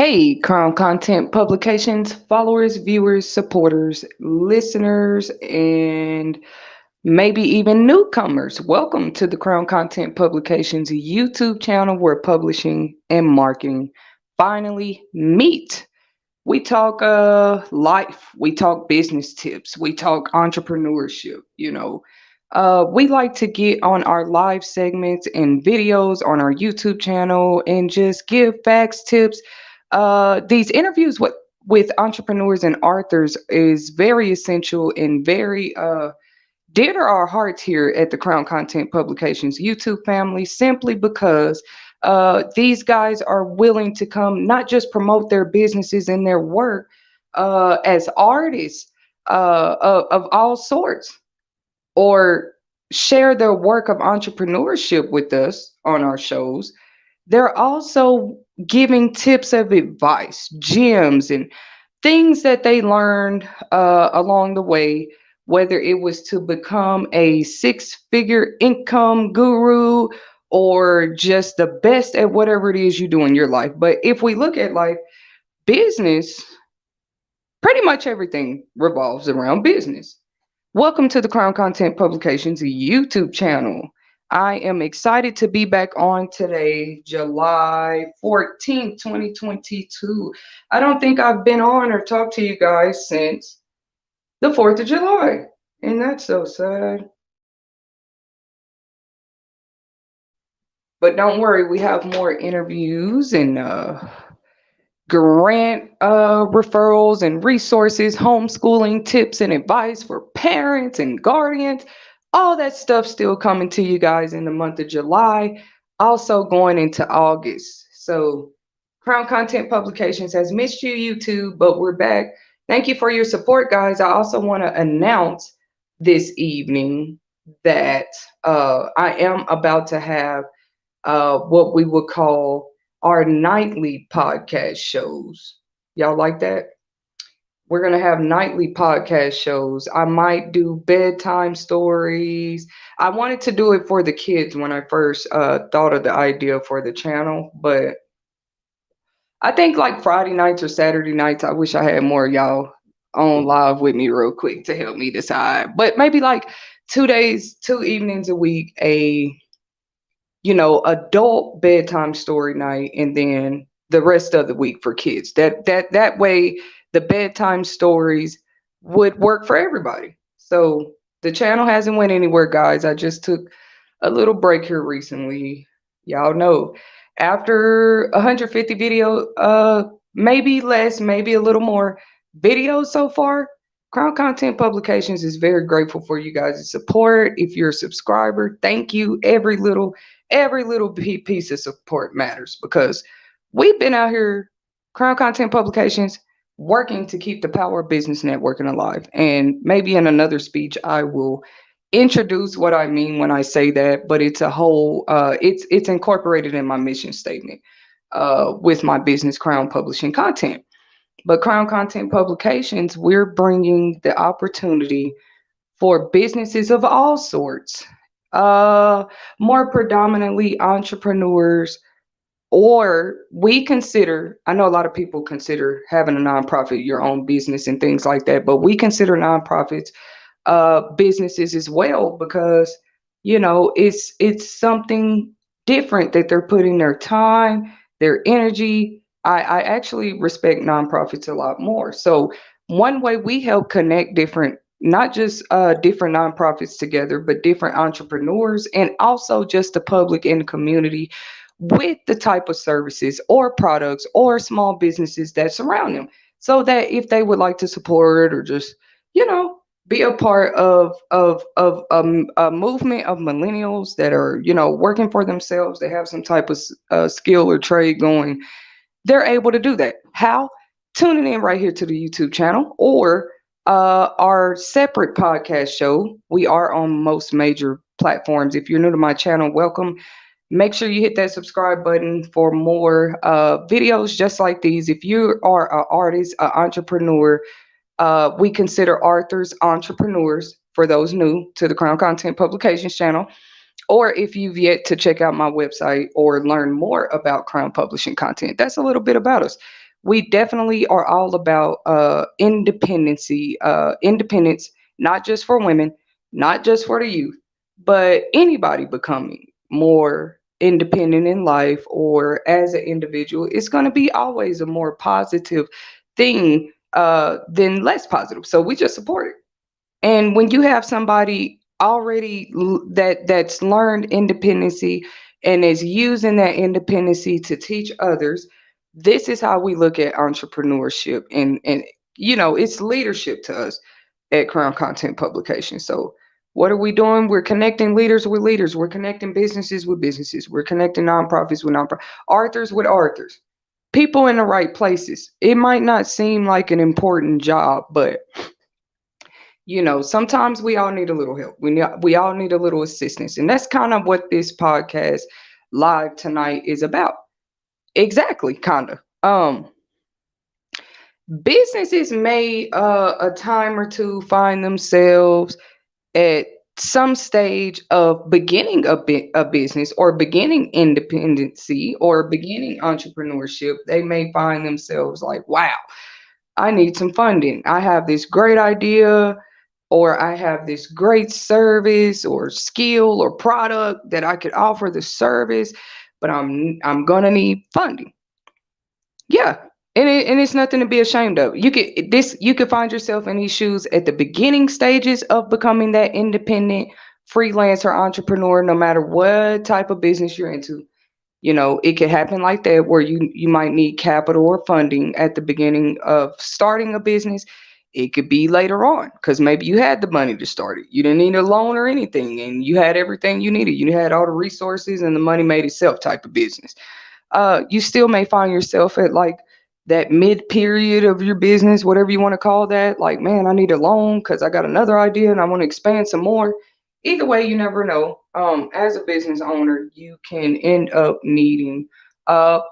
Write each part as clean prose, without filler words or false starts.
Hey, Crown Content Publications followers, viewers, supporters, listeners, and maybe even newcomers. Welcome to the Crown Content Publications YouTube channel where publishing and marketing finally meet. We talk life, we talk business tips, we talk entrepreneurship, we like to get on our live segments and videos on our YouTube channel and just give facts, tips. These interviews with entrepreneurs and authors is very essential and very dear to our hearts here at the Crown Content Publications YouTube family, simply because these guys are willing to come not just promote their businesses and their work as artists of all sorts, or share their work of entrepreneurship with us on our shows. They're also giving tips of advice, gems, and things that they learned along the way, whether it was to become a six-figure income guru or just the best at whatever it is you do in your life. But if we look at life, business, pretty much everything revolves around business. Welcome to the Crown Content Publications YouTube channel. I am excited to be back on today, July 14th, 2022. I don't think I've been on or talked to you guys since the 4th of July, and that's so sad. But don't worry, we have more interviews and grant referrals and resources, homeschooling tips and advice for parents and guardians. All that stuff still coming to you guys in the month of July, also going into August. So, Crown Content Publications has missed you, YouTube, but we're back. Thank you for your support, guys. I also want to announce this evening that I am about to have what we would call our nightly podcast shows. Y'all like that? We're going to have nightly podcast shows. I might do bedtime stories. I wanted to do it for the kids when I first thought of the idea for the channel, but I think like Friday nights or Saturday nights, I wish I had more of y'all on live with me real quick to help me decide. But maybe like 2 days, 2 evenings a week, adult bedtime story night, and then the rest of the week for kids. That way the bedtime stories would work for everybody. So the channel hasn't went anywhere, guys. I just took a little break here recently. Y'all know after 150 video, maybe less, maybe a little more videos so far, Crown Content Publications is very grateful for you guys' support. If you're a subscriber, thank you. Every little piece of support matters, because we've been out here, Crown Content Publications, working to keep the Power of Business networking alive. And maybe in another speech, I will introduce what I mean when I say that. But it's a whole, it's incorporated in my mission statement with my business, Crown Publishing Content. But Crown Content Publications, we're bringing the opportunity for businesses of all sorts, uh, more predominantly entrepreneurs, or we consider, I know a lot of people consider having a nonprofit your own business and things like that, but we consider nonprofits businesses as well, because it's something different that they're putting their time, their energy. I actually respect nonprofits a lot more. So one way we help connect different, not just different nonprofits together, but different entrepreneurs and also just the public and the community with the type of services or products or small businesses that surround them, so that if they would like to support or just you know be a part of a movement of millennials that are working for themselves, they have some type of skill or trade going, they're able to do that. How? Tuning in right here to the YouTube channel, or our separate podcast show. We are on most major platforms. If you're new to my channel, welcome. Make sure you hit that subscribe button for more videos just like these. If you are an artist, an entrepreneur, we consider authors entrepreneurs for those new to the Crown Content Publications channel. Or if you've yet to check out my website or learn more about Crown Publishing Content, that's a little bit about us. we definitely are all about independence, not just for women, not just for the youth, but anybody becoming more independent in life or as an individual. It's going to be always a more positive thing than less positive. So we just support it. And when you have somebody already that's learned independency and is using that independency to teach others, this is how we look at entrepreneurship, and it's leadership to us at Crown Content Publication. So what are we doing? We're connecting leaders with leaders. We're connecting businesses with businesses. We're connecting nonprofits with nonprofits, authors with authors. People in the right places. It might not seem like an important job, but sometimes we all need a little help. We all need a little assistance. And that's kind of what this podcast live tonight is about. Exactly, kind of. Businesses may a time or two find themselves at some stage of beginning a business or beginning independency or beginning entrepreneurship. They may find themselves like, wow, I need some funding. I have this great idea, or I have this great service or skill or product that I could offer the service, but I'm gonna need funding. Yeah. And it's nothing to be ashamed of. You could find yourself in these shoes at the beginning stages of becoming that independent freelancer entrepreneur, no matter what type of business you're into. It could happen like that where you might need capital or funding at the beginning of starting a business. It could be later on because maybe you had the money to start it. You didn't need a loan or anything, and you had everything you needed. You had all the resources, and the money made itself type of business. You still may find yourself at like that mid period of your business, whatever you want to call that. Like, man, I need a loan because I got another idea and I want to expand some more. Either way, you never know. As a business owner, you can end up needing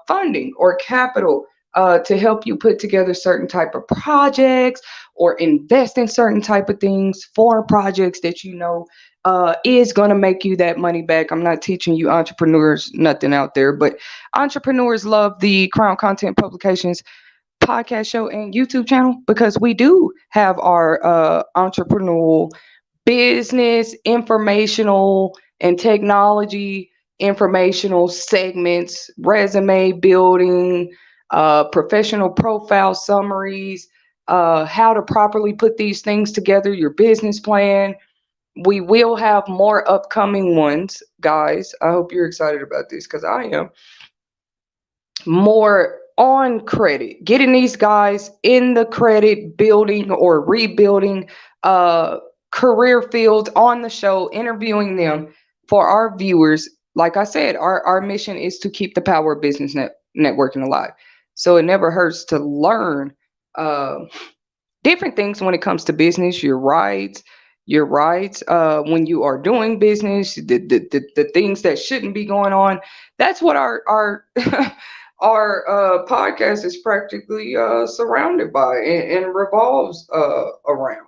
funding or capital to help you put together certain type of projects or invest in certain type of things for projects that is going to make you that money back. I'm not teaching you entrepreneurs nothing out there, but entrepreneurs love the Crown Content Publications podcast show and YouTube channel because we do have our entrepreneurial business, informational, and technology informational segments, resume building, professional profile summaries, how to properly put these things together, your business plan. We will have more upcoming ones, guys. I hope you're excited about this because I am. More on credit, getting these guys in the credit building or rebuilding career fields on the show, interviewing them for our viewers. Like I said, our mission is to keep the power of business networking alive. So it never hurts to learn uh, different things when it comes to business, your rights when you are doing business, the things that shouldn't be going on. That's what our our podcast is practically surrounded by and revolves around,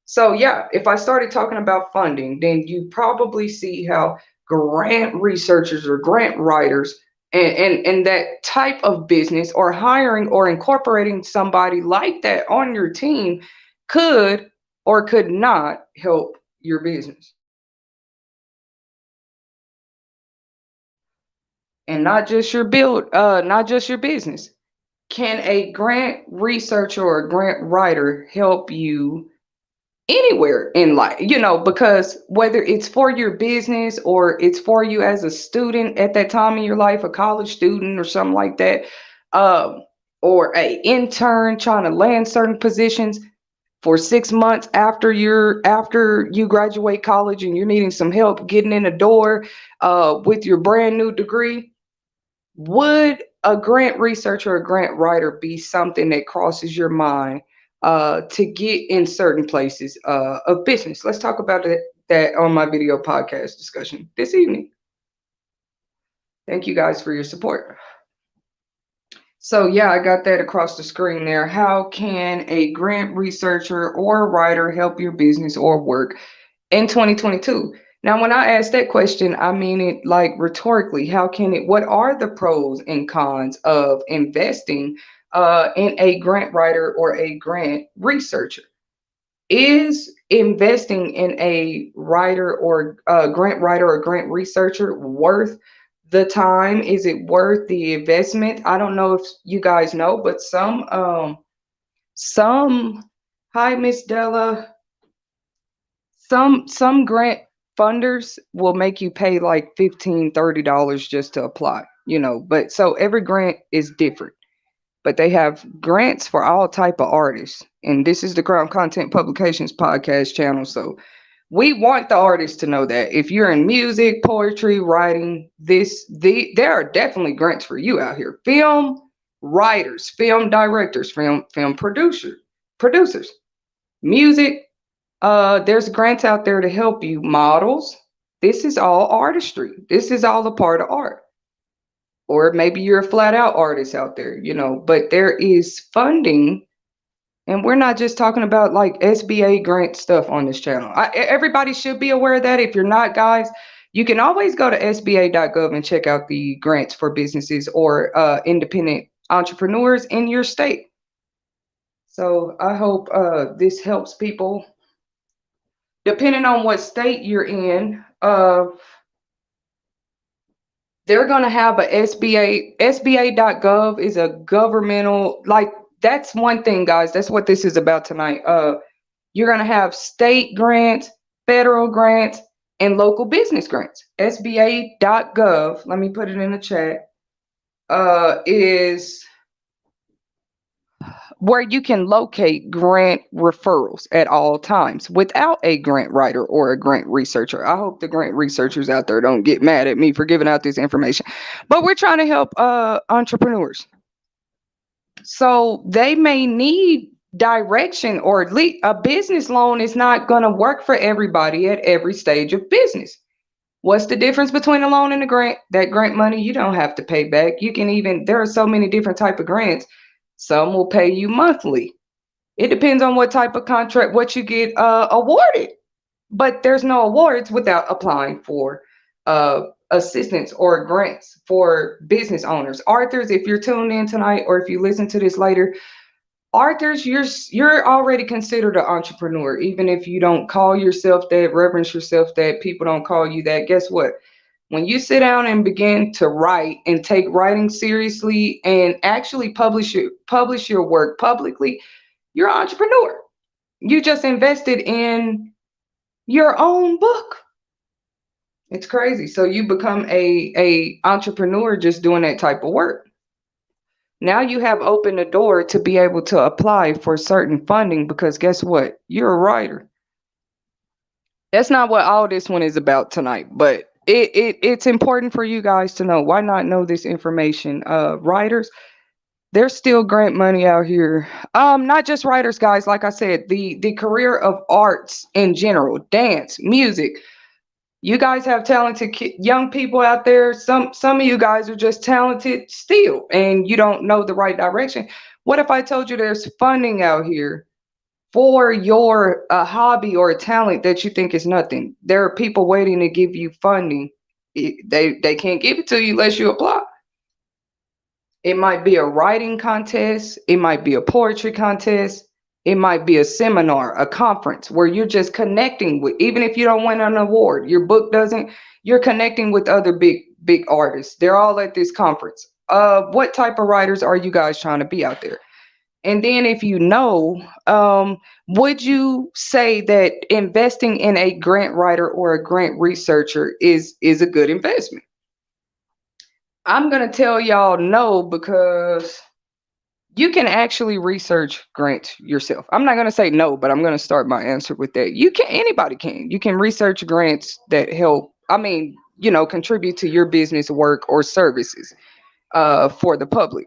so yeah, if I started talking about funding, then you probably see how grant researchers or grant writers and that type of business or hiring or incorporating somebody like that on your team could or could not help your business. And not just your business. Can a grant researcher or a grant writer help you anywhere in life? Because whether it's for your business or it's for you as a student at that time in your life, a college student or something like that, um, or a intern trying to land certain positions for 6 months after you graduate college and you're needing some help getting in the door with your brand new degree. Would a grant researcher or a grant writer be something that crosses your mind to get in certain places of business? Let's talk about that on my video podcast discussion this evening. Thank you guys for your support. So yeah, I got that across the screen there. How can a grant researcher or writer help your business or work in 2022? Now, when I ask that question, I mean it like rhetorically. What are the pros and cons of investing in a grant writer or a grant researcher? Is investing in a writer or a grant writer or grant researcher worth the time? Is it worth the investment? I don't know if you guys know, but some hi Miss Della, some grant funders will make you pay like 15, $30 just to apply, but so every grant is different, but they have grants for all type of artists. And this is the Crown Content Publications podcast channel, so we want the artists to know that if you're in music, poetry, writing, there are definitely grants for you out here. Film writers, film directors, film producers, music. There's grants out there to help you. Models. This is all artistry. This is all a part of art. Or maybe you're a flat out artist out there, but there is funding. And we're not just talking about like SBA grant stuff on this channel. Everybody should be aware of that. If you're not, guys, you can always go to SBA.gov and check out the grants for businesses or independent entrepreneurs in your state. So I hope this helps people. Depending on what state you're in, they're going to have a SBA. SBA.gov is a governmental, like, that's one thing, guys. That's what this is about tonight. You're going to have state grants, federal grants, and local business grants. SBA.gov, let me put it in the chat, is where you can locate grant referrals at all times without a grant writer or a grant researcher. I hope the grant researchers out there don't get mad at me for giving out this information, but we're trying to help entrepreneurs. So they may need direction, or at least a business loan is not going to work for everybody at every stage of business. What's the difference between a loan and a grant? That grant money you don't have to pay back. You can even, there are so many different type of grants. Some will pay you monthly. It depends on what type of contract, what you get awarded. But there's no awards without applying for assistance or grants for business owners. Arthurs, if you're tuned in tonight or if you listen to this later, Arthurs, you're already considered an entrepreneur. Even if you don't call yourself that, reverence yourself that, people don't call you that. Guess what? When you sit down and begin to write and take writing seriously and actually publish your work publicly, you're an entrepreneur. You just invested in your own book. It's crazy. So you become a entrepreneur just doing that type of work. Now you have opened the door to be able to apply for certain funding, because guess what? You're a writer. That's not what all this one is about tonight, but it's important for you guys to know. Why not know this information? Writers, there's still grant money out here. Not just writers, guys. Like I said, the career of arts in general, dance, music. You guys have talented young people out there. Some of you guys are just talented still, and you don't know the right direction. What if I told you there's funding out here for your hobby or a talent that you think is nothing? There are people waiting to give you funding. They can't give it to you unless you apply. It might be a writing contest. It might be a poetry contest. It might be a seminar, a conference where you're just connecting with, even if you don't win an award, your book doesn't, you're connecting with other big artists. They're all at this conference. What type of writers are you guys trying to be out there? And then if you know, would you say that investing in a grant writer or a grant researcher is a good investment? I'm going to tell y'all no, because you can actually research grants yourself. I'm not going to say no, but I'm going to start my answer with that. Anybody can. You can research grants that help, contribute to your business work or services for the public.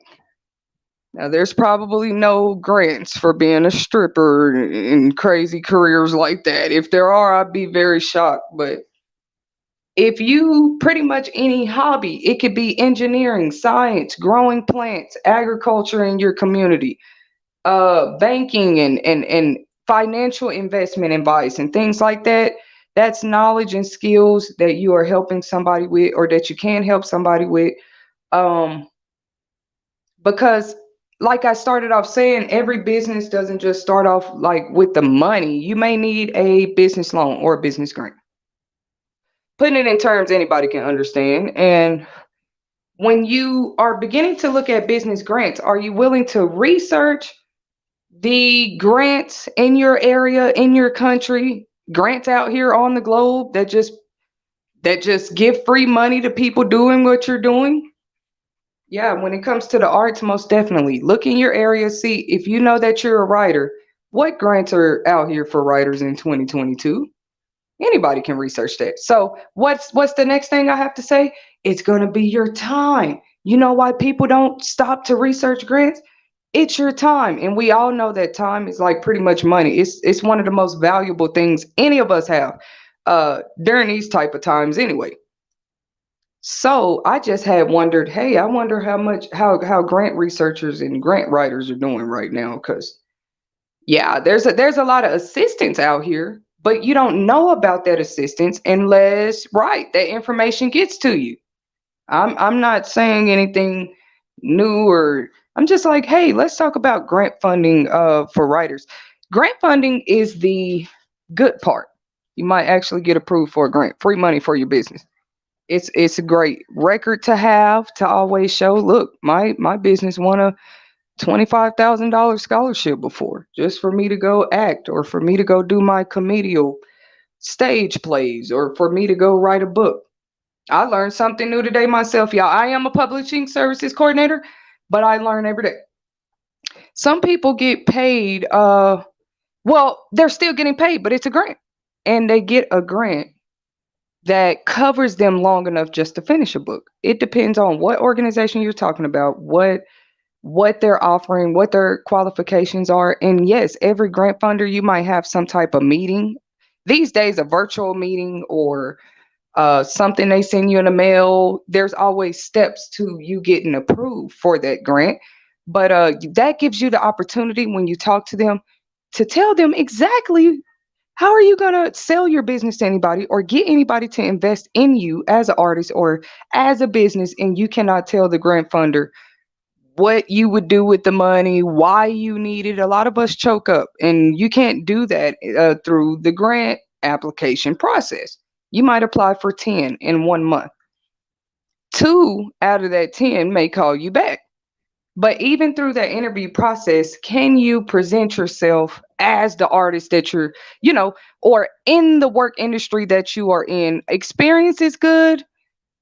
Now, there's probably no grants for being a stripper and crazy careers like that. If there are, I'd be very shocked. But if you pretty much any hobby, it could be engineering, science, growing plants, agriculture in your community, banking and financial investment advice and things like that. That's knowledge and skills that you are helping somebody with, or that you can help somebody with. Because like I started off saying, every business doesn't just start off like with the money. You may need a business loan or a business grant. Putting it in terms anybody can understand. And when you are beginning to look at business grants, are you willing to research the grants in your area, in your country, grants out here on the globe that just give free money to people doing what you're doing? Yeah, when it comes to the arts, most definitely. Look in your area, see if you know that you're a writer, what grants are out here for writers in 2022? Anybody can research that. So, what's the next thing I have to say? It's going to be your time. You know why people don't stop to research grants? It's your time, and we all know that time is like pretty much money. It's one of the most valuable things any of us have during these type of times anyway. So I just had wondered, hey, I wonder how grant researchers and grant writers are doing right now, because yeah, there's a lot of assistance out here, but you don't know about that assistance unless, right, that information gets to you. I'm not saying anything new, or I'm just like, hey, let's talk about grant funding for writers. Grant funding is the good part. You might actually get approved for a grant, free money for your business. It's a great record to have, to always show, look, my business won a $25,000 scholarship before, just for me to go act, or for me to go do my comedial stage plays, or for me to go write a book. I learned something new today myself, y'all. I am a publishing services coordinator, but I learn every day. Some people get paid, well, they're still getting paid, but it's a grant. And they get a grant that covers them long enough just to finish a book. It depends on what organization you're talking about, what they're offering, what their qualifications are. And yes, every grant funder, you might have some type of meeting. These days, a virtual meeting, or something they send you in the mail. There's always steps to you getting approved for that grant. But that gives you the opportunity when you talk to them to tell them exactly how are you going to sell your business to anybody, or get anybody to invest in you as an artist or as a business, and you cannot tell the grant funder what you would do with the money, why you need it. A lot of us choke up, and you can't do that through the grant application process. You might apply for 10 in 1 month. Two out of that 10 may call you back. But even through that interview process, can you present yourself as the artist that you're, or in the work industry that you are in? Experience is good,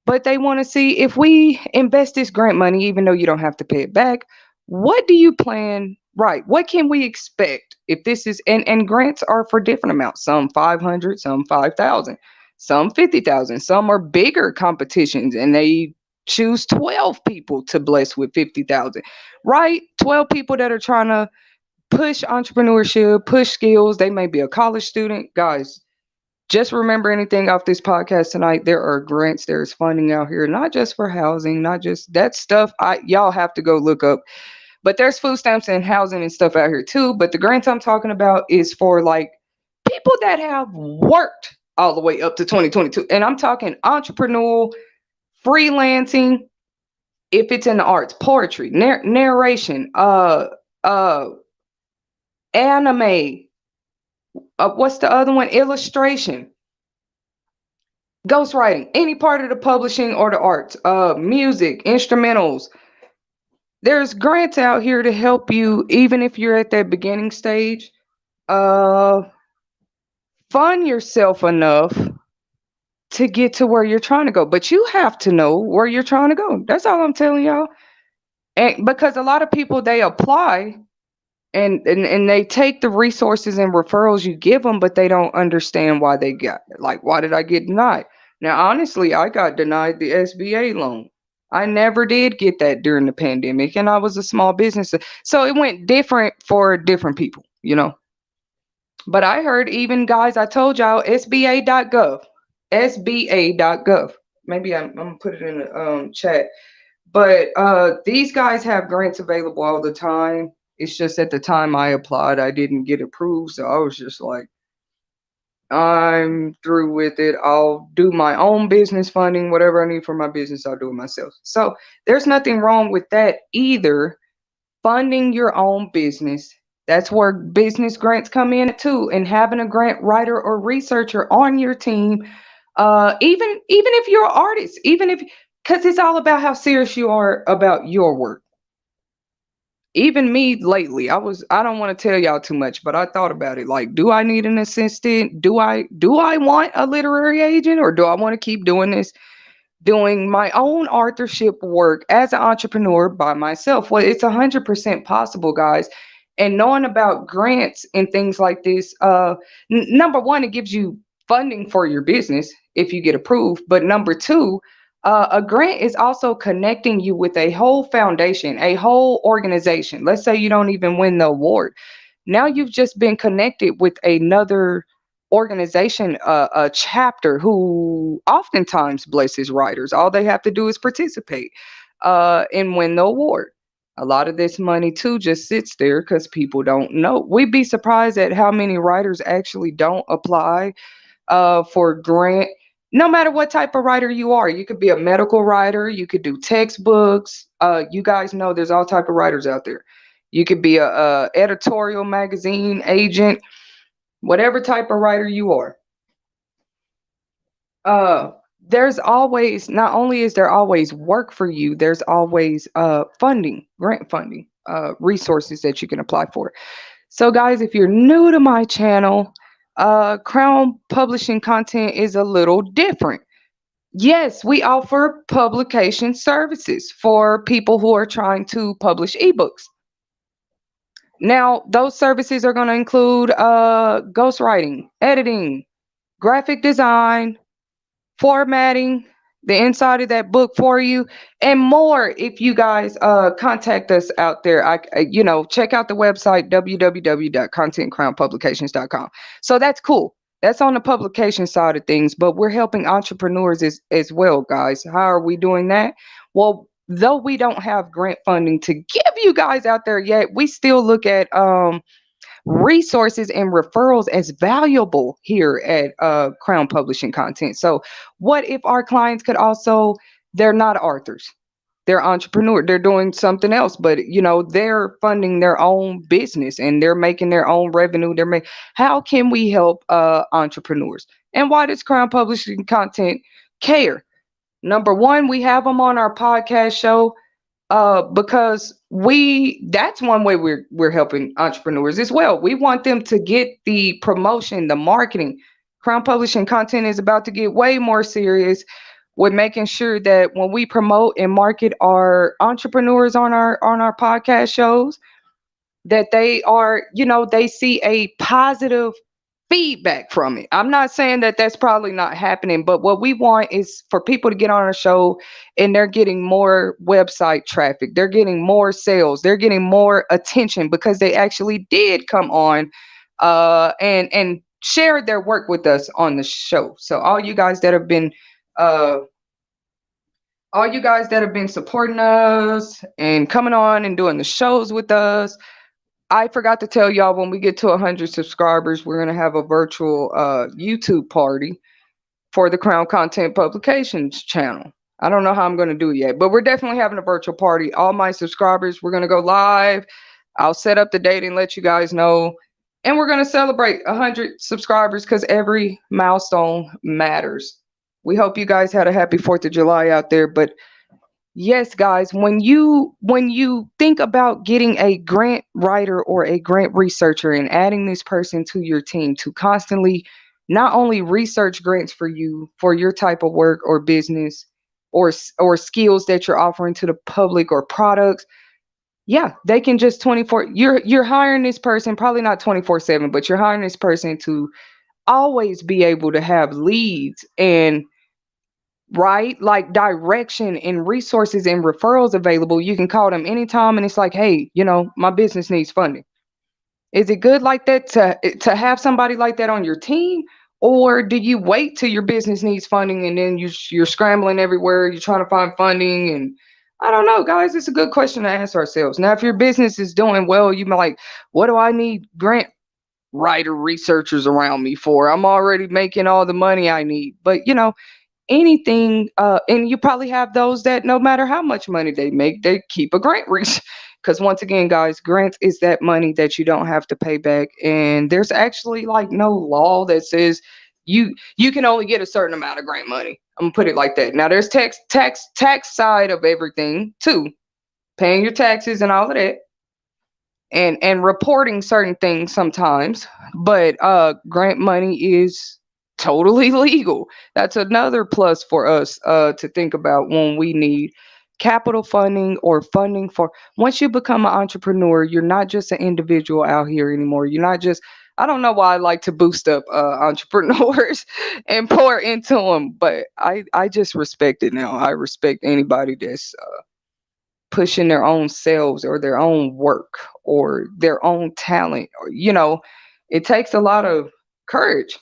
but they want to see, if we invest this grant money, even though you don't have to pay it back, what do you plan? Right. What can we expect if this is, and grants are for different amounts, some 500, some 5,000, some 50,000, some are bigger competitions, and they choose 12 people to bless with 50,000, right? 12 people that are trying to push entrepreneurship, push skills. They may be a college student. Guys, just remember, anything off this podcast tonight, there are grants, there's funding out here, not just for housing, not just that stuff. Y'all have to go look up. But there's food stamps and housing and stuff out here too. But the grants I'm talking about is for like people that have worked all the way up to 2022. And I'm talking entrepreneurial, freelancing, if it's in the arts, poetry, narration, uh anime, what's the other one? Illustration, ghostwriting, any part of the publishing or the arts, music, instrumentals. There's grants out here to help you, even if you're at that beginning stage. Uh, Fund yourself enough to get to where you're trying to go, but you have to know where you're trying to go. That's all I'm telling y'all. And because a lot of people, they apply, and they take the resources and referrals you give them, but they don't understand why they got, like, why did I get denied? Now, honestly, I got denied the SBA loan. I never did get that during the pandemic, and I was a small business, so it went different for different people. But I heard, even guys, I told y'all, SBA.gov, SBA.gov. Maybe I'm gonna put it in the chat. But these guys have grants available all the time. It's just at the time I applied, I didn't get approved. So I was just like, I'm through with it. I'll do my own business funding, whatever I need for my business, I'll do it myself. So there's nothing wrong with that either. funding your own business. That's where business grants come in too, and having a grant writer or researcher on your team. Even if you're an artist, even if because it's all about how serious you are about your work. Even me lately, I don't want to tell y'all too much, but I thought about it. Like, do I need an assistant? Do I want a literary agent, or do I want to keep doing this, doing my own authorship work as an entrepreneur by myself? Well, it's 100% possible, guys. And knowing about grants and things like this, number one, it gives you funding for your business if you get approved. But number two, a grant is also connecting you with a whole foundation, a whole organization. Let's say you don't even win the award. Now you've just been connected with another organization, a chapter who oftentimes blesses writers. All they have to do is participate and win the award. A lot of this money too just sits there because people don't know. We'd be surprised at how many writers actually don't apply for grant. No matter what type of writer you are, you could be a medical writer, you could do textbooks. You guys know there's all type of writers out there. You could be a editorial magazine agent, whatever type of writer you are. uh there's always, not only is there always work for you, there's always funding, grant funding, resources that you can apply for. So guys, if you're new to my channel, Crown Publishing content is a little different. Yes, we offer publication services for people who are trying to publish ebooks. Now those services are going to include ghostwriting, editing, graphic design, formatting the inside of that book for you, and more. If you guys contact us out there, check out the website www.contentcrownpublications.com. So that's cool. That's on the publication side of things, but we're helping entrepreneurs as well, guys. How are we doing that? Well, though we don't have grant funding to give you guys out there yet, we still look at resources and referrals as valuable here at Crown Publishing Content. So, what if our clients could also, they're not authors, they're entrepreneur, they're doing something else, but they're funding their own business and they're making their own revenue. How can we help entrepreneurs? And why does Crown Publishing Content care? Number one, we have them on our podcast show because that's one way we're helping entrepreneurs as well. We want them to get the promotion, the marketing. Crown Publishing Content is about to get way more serious with making sure that when we promote and market our entrepreneurs on our podcast shows, that they are, they see a positive feedback from it. I'm not saying that that's probably not happening, but what we want is for people to get on our show and they're getting more website traffic, they're getting more sales, they're getting more attention because they actually did come on and shared their work with us on the show. So uh all you guys that have been supporting us and coming on and doing the shows with us, I forgot to tell y'all, when we get to 100 subscribers, we're going to have a virtual YouTube party for the Crown Content Publications channel. I don't know how I'm going to do it yet, but we're definitely having a virtual party. All my subscribers, we're going to go live. I'll set up the date and let you guys know. And we're going to celebrate 100 subscribers because every milestone matters. We hope you guys had a happy 4th of July out there, but yes, guys, when you think about getting a grant writer or a grant researcher and adding this person to your team to constantly not only research grants for you for your type of work or business or skills that you're offering to the public or products, yeah, they can just 24, you're hiring this person, probably not 24/7, but you're hiring this person to always be able to have leads and, right, like, direction and resources and referrals available. You can call them anytime and it's like, hey, my business needs funding. Is it good like that to have somebody like that on your team? Or do you wait till your business needs funding and then you're scrambling everywhere, you're trying to find funding? And I don't know, guys, it's a good question to ask ourselves. Now, if your business is doing well, you might like, what do I need grant writer researchers around me for? I'm already making all the money I need. But anything, and you probably have those that no matter how much money they make, they keep a grant Because once again, guys, grants is that money that you don't have to pay back, and there's actually like no law that says you can only get a certain amount of grant money. I'm gonna put it like that. Now there's tax side of everything too, paying your taxes and all of that, and reporting certain things sometimes, but grant money is totally legal. That's another plus for us to think about when we need capital funding or funding for. Once you become an entrepreneur, you're not just an individual out here anymore. You're not just, I don't know why I like to boost up entrepreneurs and pour into them, but I just respect it now. I respect anybody that's pushing their own selves or their own work or their own talent, or it takes a lot of courage.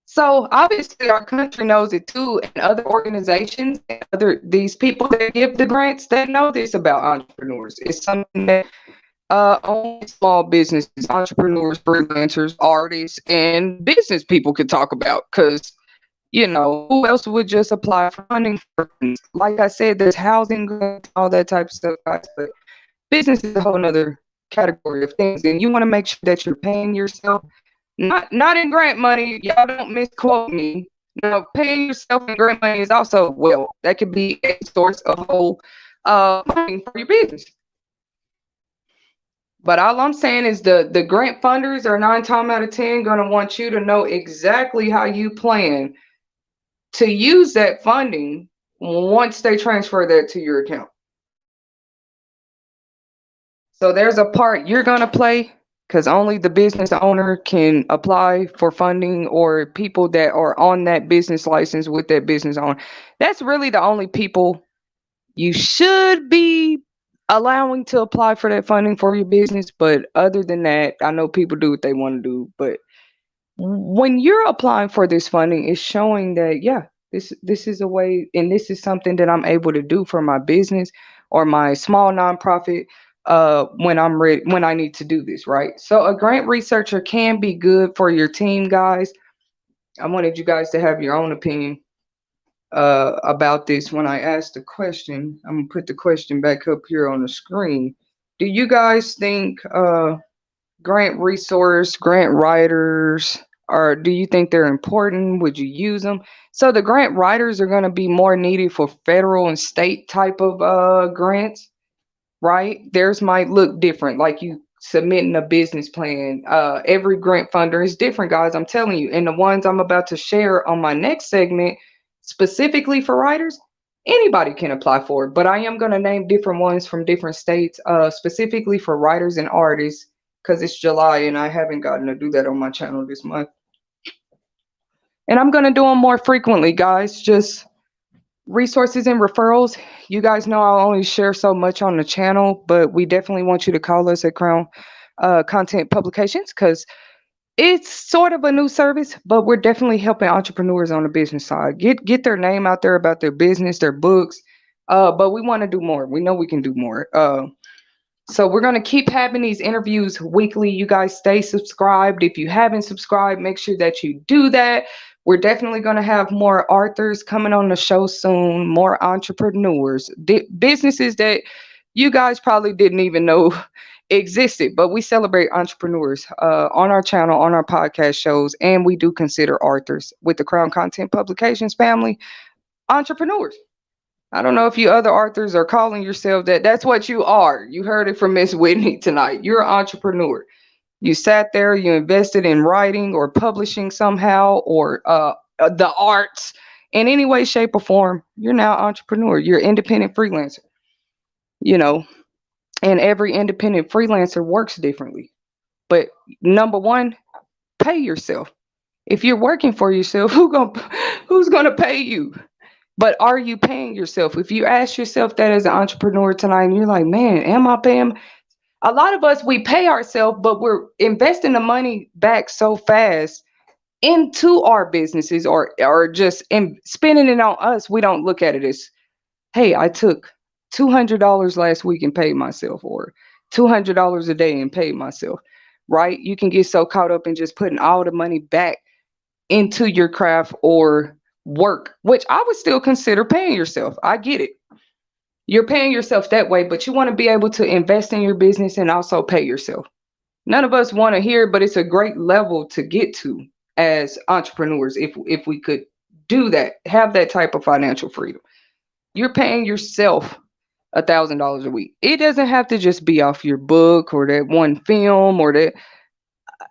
So obviously our country knows it too, and other organizations and other these people that give the grants, they know this about entrepreneurs. It's something that only small businesses, entrepreneurs, freelancers, artists, and business people could talk about, because who else would just apply for funding for things? Like I said, there's housing grants, all that type of stuff, guys. But business is a whole nother category of things, and you want to make sure that you're paying yourself, not in grant money. Y'all don't misquote me. No, paying yourself in grant money is also, well, that could be a source of whole funding for your business. But all I'm saying is the grant funders are 9 times out of 10 going to want you to know exactly how you plan to use that funding once they transfer that to your account. So there's a part you're going to play, because only the business owner can apply for funding, or people that are on that business license with that business owner. That's really the only people you should be allowing to apply for that funding for your business. But other than that, I know people do what they want to do. But when you're applying for this funding, it's showing that, yeah, this is a way, and this is something that I'm able to do for my business or my small nonprofit when I'm ready, when I need to do this, right? So a grant researcher can be good for your team, guys. I wanted you guys to have your own opinion about this when I asked the question. I'm gonna put the question back up here on the screen. Do you guys think grant writers, or do you think they're important? Would you use them? So the grant writers are going to be more needed for federal and state type of grants, right? Theirs might look different, like you submitting a business plan. Every grant funder is different, guys. I'm telling you. And the ones I'm about to share on my next segment, specifically for writers, anybody can apply for it. But I am going to name different ones from different states, specifically for writers and artists, because it's July and I haven't gotten to do that on my channel this month. And I'm going to do them more frequently, guys. Just resources and referrals. You guys know I only share so much on the channel, but we definitely want you to call us at Crown Content Publications, because it's sort of a new service, but we're definitely helping entrepreneurs on the business side get their name out there about their business, their books. But we want to do more. We know we can do more. So we're going to keep having these interviews weekly. You guys stay subscribed. If you haven't subscribed, make sure that you do that. We're definitely going to have more authors coming on the show soon, more entrepreneurs, businesses that you guys probably didn't even know existed. But we celebrate entrepreneurs on our channel, on our podcast shows, and we do consider authors with the Crown Content Publications family entrepreneurs. I don't know if you other authors are calling yourself that. That's what you are. You heard it from Miss Whitney tonight. You're an entrepreneur. You sat there, you invested in writing or publishing somehow, or the arts in any way, shape, or form. You're now an entrepreneur. You're an independent freelancer, you know, and every independent freelancer works differently. But number one, pay yourself. If you're working for yourself, who's gonna pay you? But are you paying yourself? If you ask yourself that as an entrepreneur tonight, and you're like, man, am I paying? A lot of us, we pay ourselves, but we're investing the money back so fast into our businesses, or just spending it on us. We don't look at it as, hey, I took $200 last week and paid myself, or $200 a day and paid myself, right? You can get so caught up in just putting all the money back into your craft or work, which I would still consider paying yourself. I get it. You're paying yourself that way, but you want to be able to invest in your business and also pay yourself. None of us want to hear, but it's a great level to get to as entrepreneurs if we could do that, have that type of financial freedom. You're paying yourself $1,000 a week. It doesn't have to just be off your book or that one film or that.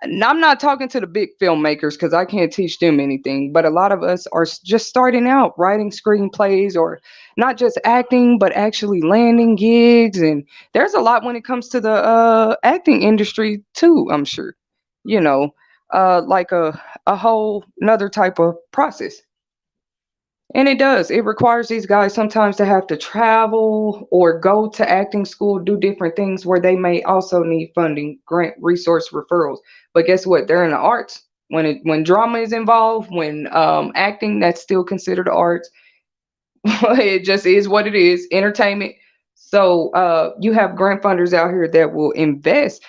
And I'm not talking to the big filmmakers because I can't teach them anything, but a lot of us are just starting out writing screenplays or not just acting, but actually landing gigs. And there's a lot when it comes to the acting industry too, I'm sure. You know, like a whole another type of process. And it does. It requires these guys sometimes to have to travel or go to acting school, do different things where they may also need funding, grant, resource, referrals. But guess what? They're in the arts. When drama is involved, when acting, that's still considered arts. It just is what it is, entertainment. So you have grant funders out here that will invest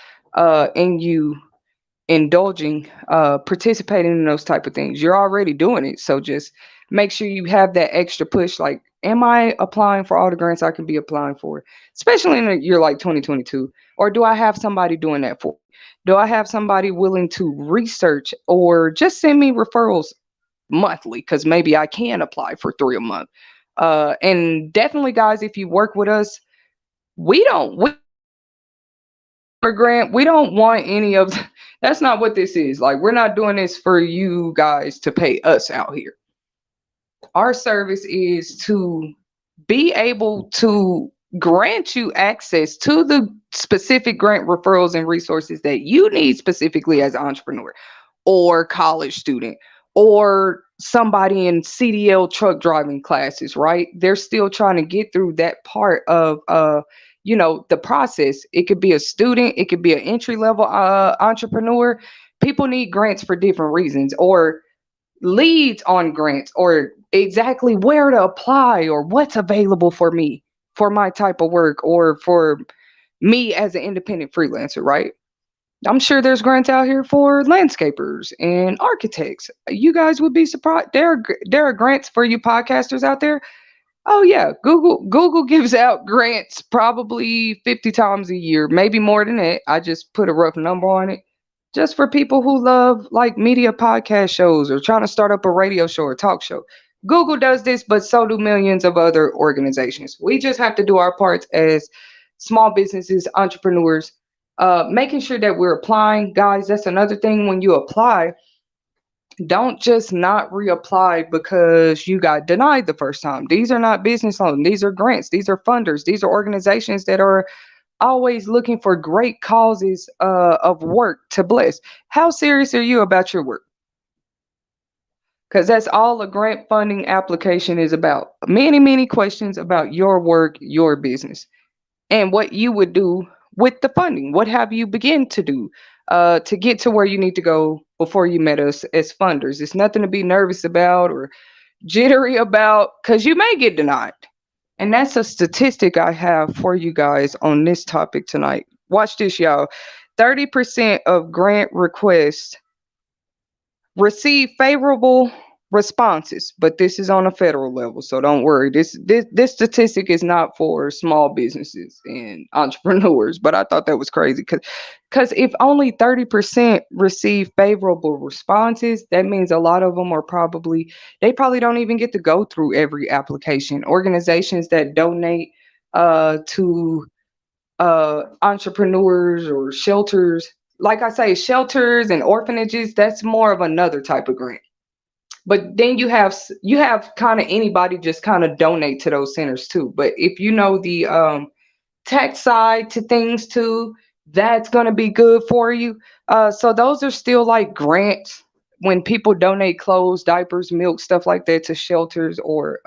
in you indulging, participating in those type of things. You're already doing it, so just make sure you have that extra push. Like, am I applying for all the grants I can be applying for, especially in a year like 2022? Or do I have somebody doing that for me? Do I have somebody willing to research or just send me referrals monthly? Because maybe I can apply for three a month. And definitely, guys, if you work with us, we grant. We don't want any of that's not what this is. Like, we're not doing this for you guys to pay us out here. Our service is to be able to grant you access to the specific grant referrals and resources that you need specifically as an entrepreneur or college student or somebody in CDL truck driving classes, right? They're still trying to get through that part of the process. It could be a student, it could be an entry level entrepreneur. People need grants for different reasons, or leads on grants, or exactly where to apply or what's available for me for my type of work or for me as an independent freelancer, right? I'm sure there's grants out here for landscapers and architects. You guys would be surprised. There are grants for you podcasters out there. Oh yeah, Google gives out grants probably 50 times a year, maybe more than that. I just put a rough number on it. Just for people who love like media podcast shows or trying to start up a radio show or talk show. Google does this, but so do millions of other organizations. We just have to do our parts as small businesses, entrepreneurs, making sure that we're applying. Guys, that's another thing. When you apply, don't just not reapply because you got denied the first time. These are not business loans. These are grants. These are funders. These are organizations that are always looking for great causes of work to bless. How serious are you about your work? Because that's all a grant funding application is about. Many, many questions about your work, your business, and what you would do with the funding. What have you begin to do to get to where you need to go before you met us as funders? It's nothing to be nervous about or jittery about, because you may get denied. And that's a statistic I have for you guys on this topic tonight. Watch this, y'all. 30% of grant requests receive favorable responses, but this is on a federal level, so don't worry. This statistic is not for small businesses and entrepreneurs, but I thought that was crazy because if only 30% receive favorable responses, that means a lot of them are probably they probably don't even get to go through every application. Organizations that donate to entrepreneurs or shelters, like I say, shelters and orphanages, that's more of another type of grant. But then you have kind of anybody just kind of donate to those centers too. But if you know the tech side to things too, that's going to be good for you. So those are still like grants when people donate clothes, diapers, milk, stuff like that to shelters or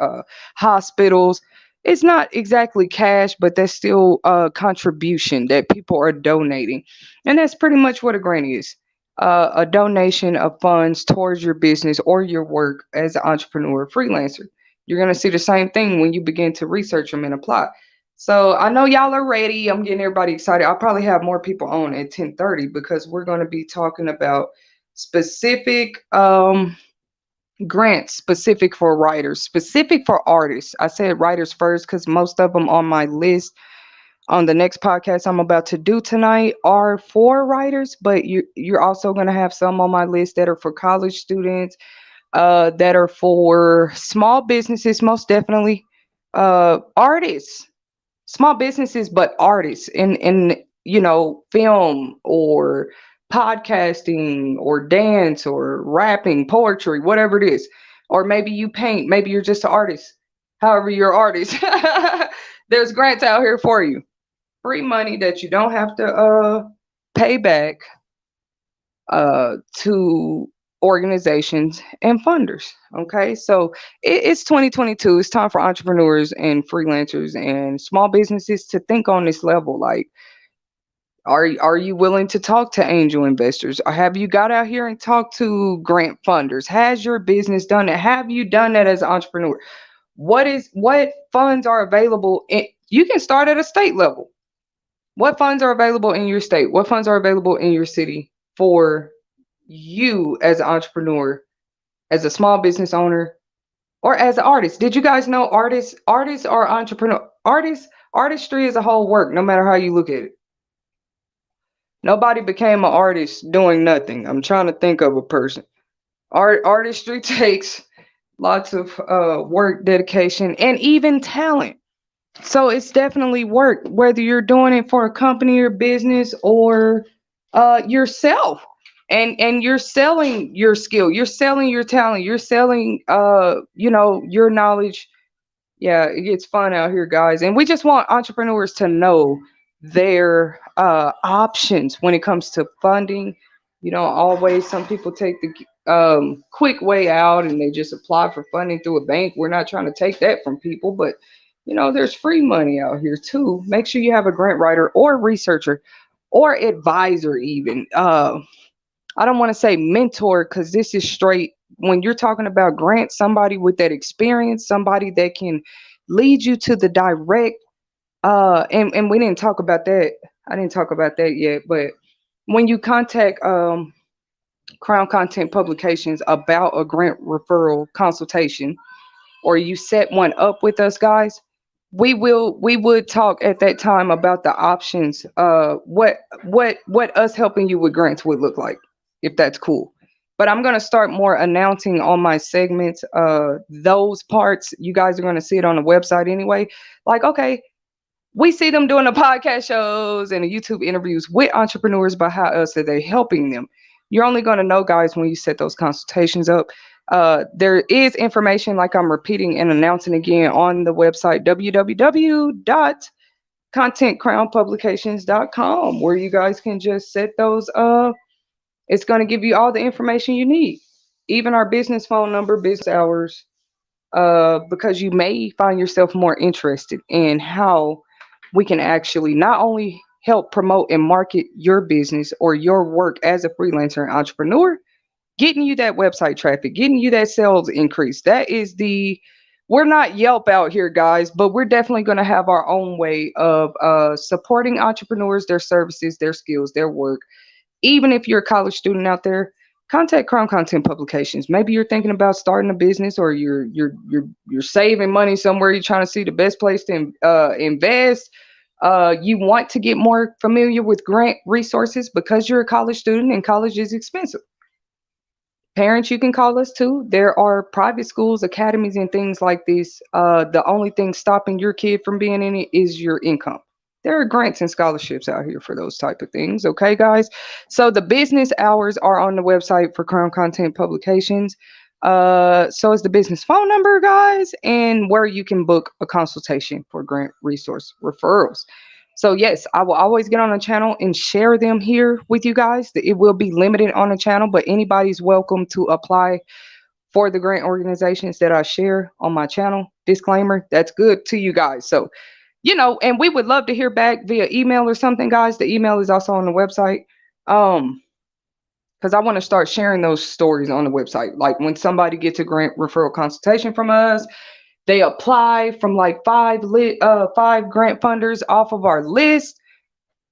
hospitals. It's not exactly cash, but that's still a contribution that people are donating. And that's pretty much what a grant is, a donation of funds towards your business or your work as an entrepreneur or freelancer. You're going to see the same thing when you begin to research them and apply. So I know y'all are ready. I'm getting everybody excited. I'll probably have more people on at 10:30 because we're going to be talking about specific grants specific for writers, specific for artists. I said writers first because most of them on my list on the next podcast I'm about to do tonight are for writers, but you're also going to have some on my list that are for college students, that are for small businesses, most definitely, artists, small businesses, but artists in film or podcasting or dance or rapping, poetry, whatever it is. Or maybe you paint, maybe you're just an artist. However, you're an artist. There's grants out here for you. Free money that you don't have to pay back to organizations and funders. Okay, so it's 2022. It's time for entrepreneurs and freelancers and small businesses to think on this level. Like, are you willing to talk to angel investors? Or have you got out here and talked to grant funders? Has your business done it? Have you done that as an entrepreneur? What funds are available? You can start at a state level. What funds are available in your state? What funds are available in your city for you as an entrepreneur, as a small business owner, or as an artist? Did you guys know artists are entrepreneur artistry is a whole work, no matter how you look at it. Nobody became an artist doing nothing. I'm trying to think of a person. Artistry takes lots of work, dedication, and even talent. So it's definitely work, whether you're doing it for a company or business or yourself. And you're selling your skill, you're selling your talent, you're selling your knowledge. Yeah, it gets fun out here, guys. And we just want entrepreneurs to know their options when it comes to funding. You know, always some people take the quick way out and they just apply for funding through a bank. We're not trying to take that from people, but there's free money out here too. Make sure you have a grant writer or researcher or advisor, even. I don't want to say mentor because this is straight. When you're talking about grants, somebody with that experience, somebody that can lead you to the direct. And we didn't talk about that. I didn't talk about that yet. But when you contact Crown Content Publications about a grant referral consultation, or you set one up with us, guys, we would talk at that time about the options, what us helping you with grants would look like, if that's cool. But I'm going to start more announcing on my segments. Those parts you guys are going to see it on the website anyway. Like, okay, we see them doing the podcast shows and the YouTube interviews with entrepreneurs, but how else are they helping them? You're only going to know, guys, when you set those consultations up. There is information, like I'm repeating and announcing again, on the website www.contentcrownpublications.com, where you guys can just set those up. It's going to give you all the information you need, even our business phone number, business hours, because you may find yourself more interested in how we can actually not only help promote and market your business or your work as a freelancer and entrepreneur, getting you that website traffic, getting you that sales increase. That is we're not Yelp out here, guys, but we're definitely going to have our own way of supporting entrepreneurs, their services, their skills, their work. Even if you're a college student out there, contact Crown Content Publications. Maybe you're thinking about starting a business, or you're saving money somewhere. You're trying to see the best place to invest. You want to get more familiar with grant resources because you're a college student and college is expensive. Parents, you can call us too. There are private schools, academies, and things like this. The only thing stopping your kid from being in it is your income. There are grants and scholarships out here for those type of things. Okay, guys. So the business hours are on the website for Crown Content Publications. So is the business phone number, guys, and where you can book a consultation for grant resource referrals. So yes, I will always get on the channel and share them here with you guys. It will be limited on the channel, but anybody's welcome to apply for the grant organizations that I share on my channel. Disclaimer, that's good to you guys. So, and we would love to hear back via email or something, guys. The email is also on the website. Because I want to start sharing those stories on the website. Like when somebody gets a grant referral consultation from us, they apply from like five grant funders off of our list.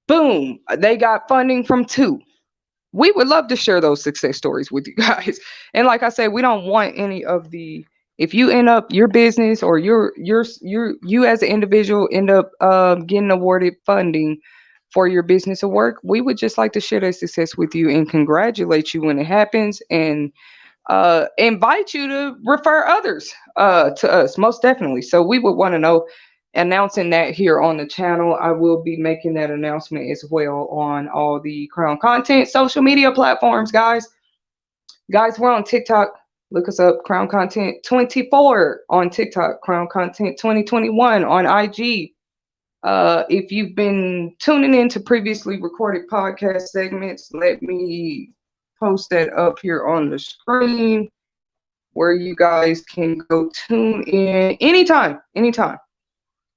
Boom, they got funding from two. we would love to share those success stories with you guys. And like I said, we don't want any of the, if you end up your business or you as an individual end up getting awarded funding for your business or work, we would just like to share that success with you and congratulate you when it happens, and invite you to refer others to us, most definitely. So we would want to know, announcing that here on the channel. I will be making that announcement as well on all the Crown Content social media platforms, guys. Guys, we're on TikTok. Look us up, Crown Content 24 on TikTok, Crown Content 2021 on IG. If you've been tuning in to previously recorded podcast segments, let me post that up here on the screen where you guys can go tune in anytime.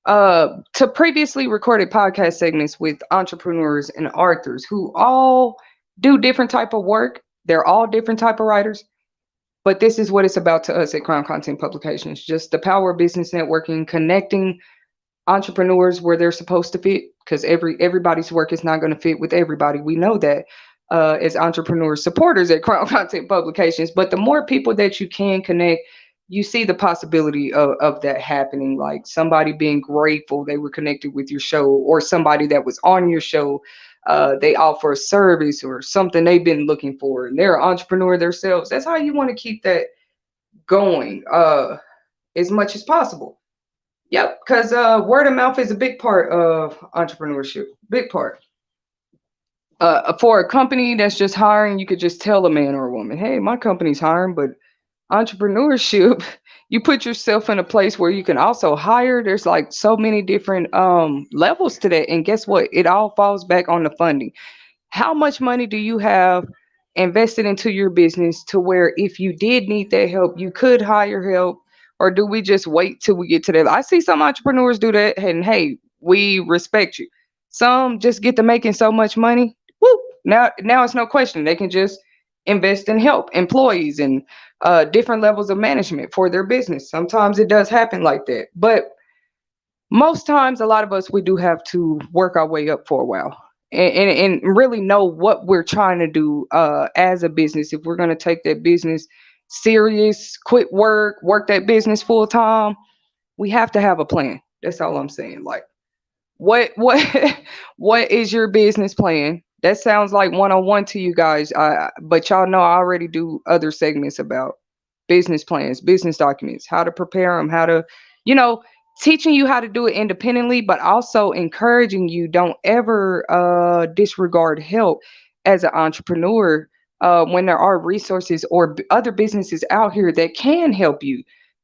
To previously recorded podcast segments with entrepreneurs and authors who all do different type of work. They're all different type of writers, but this is what it's about to us at Crown Content Publications. Just the power of business networking, connecting entrepreneurs where they're supposed to fit, because everybody's work is not going to fit with everybody. We know that as entrepreneur supporters at Crown Content Publications. But the more people that you can connect, you see the possibility of that happening. Like somebody being grateful they were connected with your show, or somebody that was on your show. They offer a service or something they've been looking for, and they're an entrepreneur themselves. That's how you want to keep that going as much as possible. Yep, because word of mouth is a big part of entrepreneurship. Big part. For a company that's just hiring, you could just tell a man or a woman, hey, my company's hiring. But entrepreneurship, you put yourself in a place where you can also hire. There's like so many different levels to that. And guess what? It all falls back on the funding. How much money do you have invested into your business to where if you did need that help, you could hire help? Or do we just wait till we get to that? I see some entrepreneurs do that, and hey, we respect you. Some just get to making so much money. Woo! Now it's no question. They can just invest in help, employees, and different levels of management for their business. Sometimes it does happen like that. But most times, a lot of us, we do have to work our way up for a while, and really know what we're trying to do as a business. If we're going to take that business serious, quit work that business full time, we have to have a plan. That's all I'm saying. Like, what what is your business plan? That sounds like 101 to you guys. But y'all know I already do other segments about business plans, business documents, how to prepare them, how to, you know, teaching you how to do it independently, but also encouraging you, don't ever disregard help as an entrepreneur when there are resources or other businesses out here that can help you.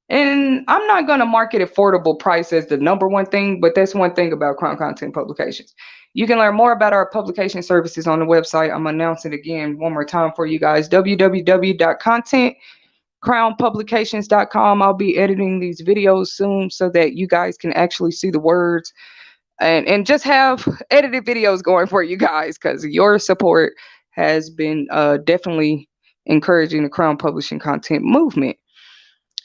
And I'm not going to market affordable price as the number one thing, but that's one thing about Crown Content Publications. You can learn more about our publication services on the website. I'm announcing it again one more time for you guys: www.contentcrownpublications.com. I'll be editing these videos soon so that you guys can actually see the words and just have edited videos going for you guys, because your support has been definitely encouraging the Crown Publishing content movement.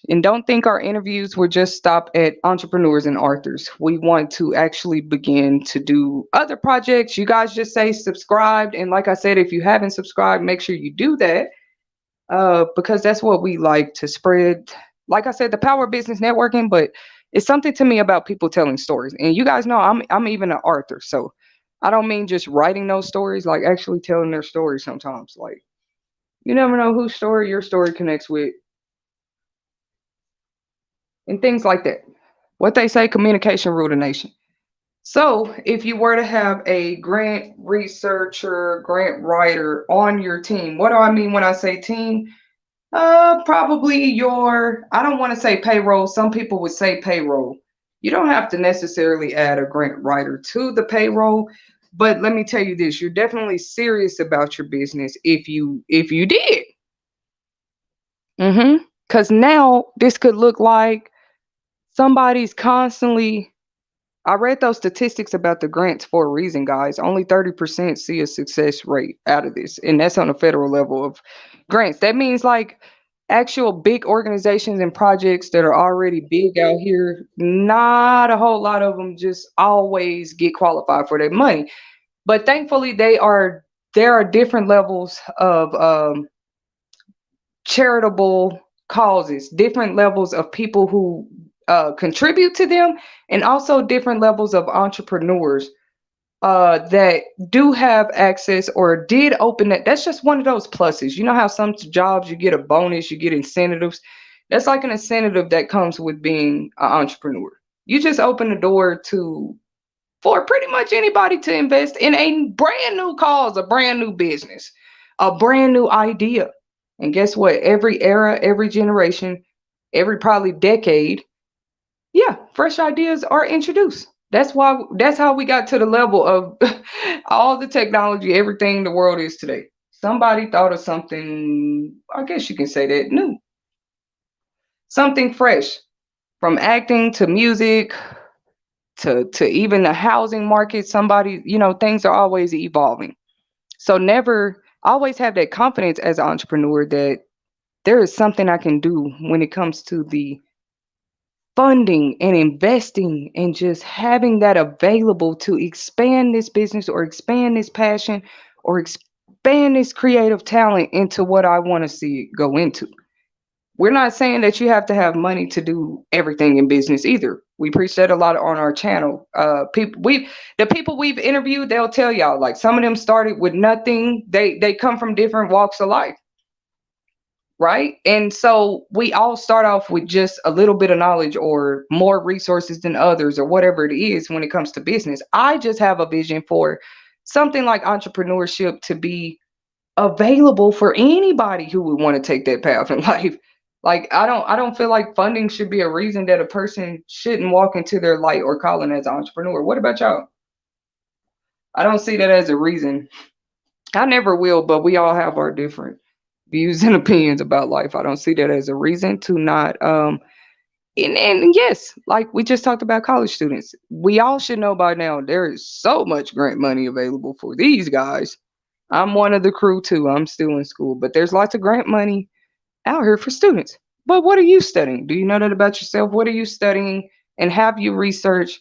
And don't think our interviews will just stop at entrepreneurs and authors. We want to actually begin to do other projects. You guys just say subscribed. And like I said, if you haven't subscribed, make sure you do that because that's what we like to spread. Like I said, the power of business networking, but it's something to me about people telling stories. And you guys know I'm even an author. So I don't mean just writing those stories, like actually telling their stories sometimes. Like, you never know whose story your story connects with, and things like that. What they say, communication rule the nation. So if you were to have a grant researcher, grant writer on your team, what do I mean when I say team? Probably your, I don't want to say payroll. Some people would say payroll. You don't have to necessarily add a grant writer to the payroll, but let me tell you this, you're definitely serious about your business if you did. Because now this could look like somebody's constantly, I read those statistics about the grants for a reason, guys. Only 30% see a success rate out of this. And that's on a federal level of grants. That means like actual big organizations and projects that are already big out here, not a whole lot of them just always get qualified for their money. But thankfully, they are there are different levels of charitable causes, different levels of people who contribute to them, and also different levels of entrepreneurs that do have access or did open that. That's just one of those pluses. You know how some jobs you get a bonus, you get incentives. That's like an incentive that comes with being an entrepreneur. You just open the door to for pretty much anybody to invest in a brand new cause, a brand new business, a brand new idea. And guess what? Every era, every generation, every probably decade, yeah, fresh ideas are introduced. That's how we got to the level of all the technology, everything the world is today. Somebody thought of something, I guess you can say that new, something fresh, from acting to music to even the housing market. Somebody, things are always evolving. So never always have that confidence as an entrepreneur that there is something I can do when it comes to the funding and investing and just having that available to expand this business or expand this passion or expand this creative talent into what I want to see it go into. We're not saying that you have to have money to do everything in business either. We preach that a lot on our channel. The people we've interviewed, they'll tell y'all, like, some of them started with nothing. They come from different walks of life, right? And so we all start off with just a little bit of knowledge or more resources than others or whatever it is when it comes to business. I just have a vision for something like entrepreneurship to be available for anybody who would want to take that path in life. Like, I don't feel like funding should be a reason that a person shouldn't walk into their light or calling as an entrepreneur. What about y'all? I don't see that as a reason. I never will, but we all have our different views and opinions about life. I don't see that as a reason to not and yes, like we just talked about college students. We all should know by now there is so much grant money available for these guys. I'm one of the crew too. I'm still in school, but there's lots of grant money out here for students. But what are you studying? Do you know that about yourself? What are you studying? And have you researched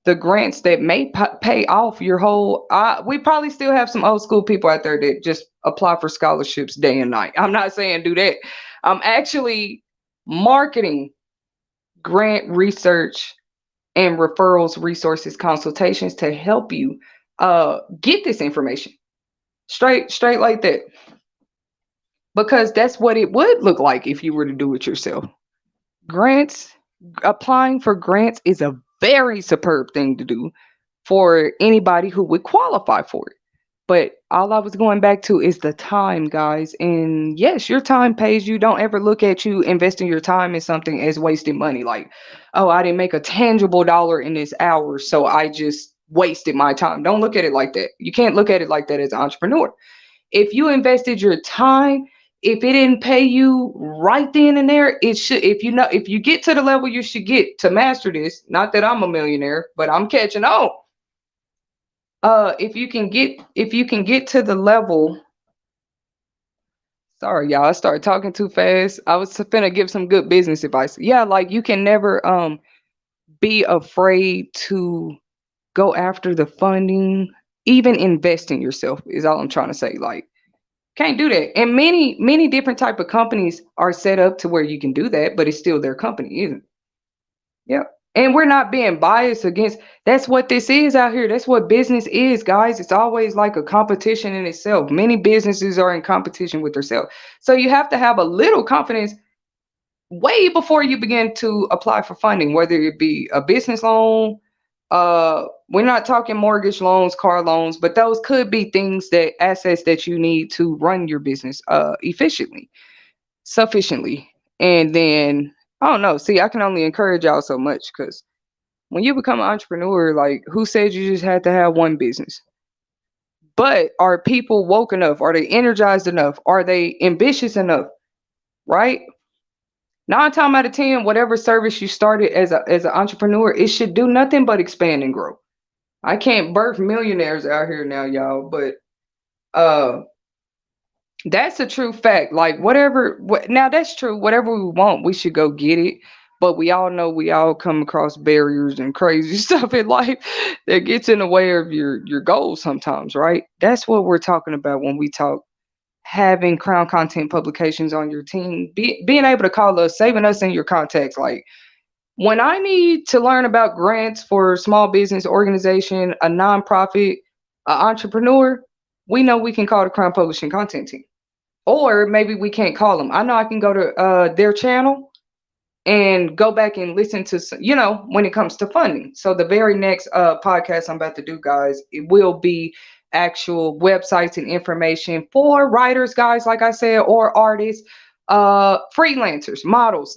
the grants that may pay off your whole? We probably still have some old school people out there that just apply for scholarships day and night. I'm not saying do that. I'm actually marketing grant research and referrals, resources, consultations to help you get this information straight like that, because that's what it would look like if you were to do it yourself. Grants, applying for grants is a very superb thing to do for anybody who would qualify for it. But all I was going back to is the time, guys. And yes, your time pays you. Don't ever look at you investing your time in something as wasting money. Like, oh, I didn't make a tangible dollar in this hour, so I just wasted my time. Don't look at it like that. You can't look at it like that as an entrepreneur. If you invested your time, if it didn't pay you right then and there, it should. If you get to the level you should get to master this, not that I'm a millionaire, but I'm catching on. If you can get to the level. Sorry, y'all, I started talking too fast. I was finna give some good business advice. Yeah, like, you can never be afraid to go after the funding, even invest in yourself is all I'm trying to say. Like, can't do that. And many different type of companies are set up to where you can do that, but it's still their company, isn't it? Yeah. And we're not being biased against. That's what this is out here. That's what business is, guys. It's always like a competition in itself. Many businesses are in competition with themselves. So you have to have a little confidence way before you begin to apply for funding, whether it be a business loan. We're not talking mortgage loans, car loans, but those could be things, that assets that you need to run your business efficiently, sufficiently. And then, I don't know. See, I can only encourage y'all so much, because when you become an entrepreneur, like, who said you just had to have one business? But are people woke enough? Are they energized enough? Are they ambitious enough? Right? 9 times out of 10, whatever service you started as an entrepreneur, it should do nothing but expand and grow. I can't birth millionaires out here now, y'all, but uh that's a true fact. Like, now that's true. Whatever we want, we should go get it. But we all know we all come across barriers and crazy stuff in life that gets in the way of your goals sometimes, right? That's what we're talking about when we talk having Crown Content Publications on your team, being able to call us, saving us in your contacts. Like when I need to learn about grants for a small business organization, a nonprofit, an entrepreneur, we know we can call the Crown Publishing Content Team. Or maybe we can't call them. I know I can go to their channel and go back and listen to, when it comes to funding. So the very next podcast I'm about to do, guys, it will be actual websites and information for writers, guys, like I said, or artists, freelancers, models.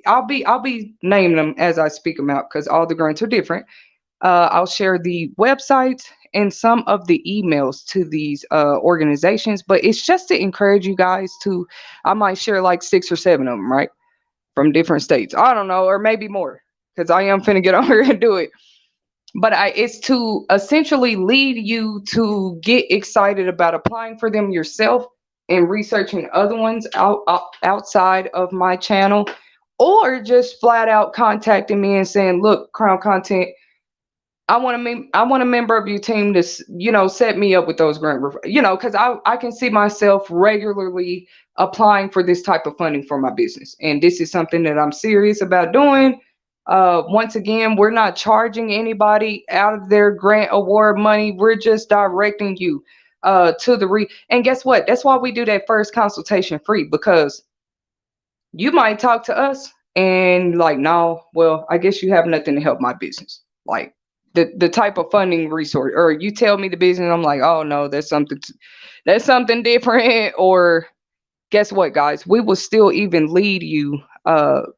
I'll be naming them as I speak them out because all the grants are different. I'll share the websites and some of the emails to these organizations, but it's just to encourage you guys to. I might share like 6 or 7 of them, right? From different states. I don't know, or maybe more, because I am finna get on here and do it. But it's to essentially lead you to get excited about applying for them yourself and researching other ones outside of my channel, or just flat out contacting me and saying, "Look, Crown Content, I want a member of your team to set me up with those because I can see myself regularly applying for this type of funding for my business, and this is something that I'm serious about doing. Once again, we're not charging anybody out of their grant award money. We're just directing you to and guess what? That's why we do that first consultation free, because you might talk to us and like, no, well, I guess you have nothing to help my business. Like the type of funding resource, or you tell me the business, I'm like, oh no, that's something different. Or guess what, guys? We will still even lead you.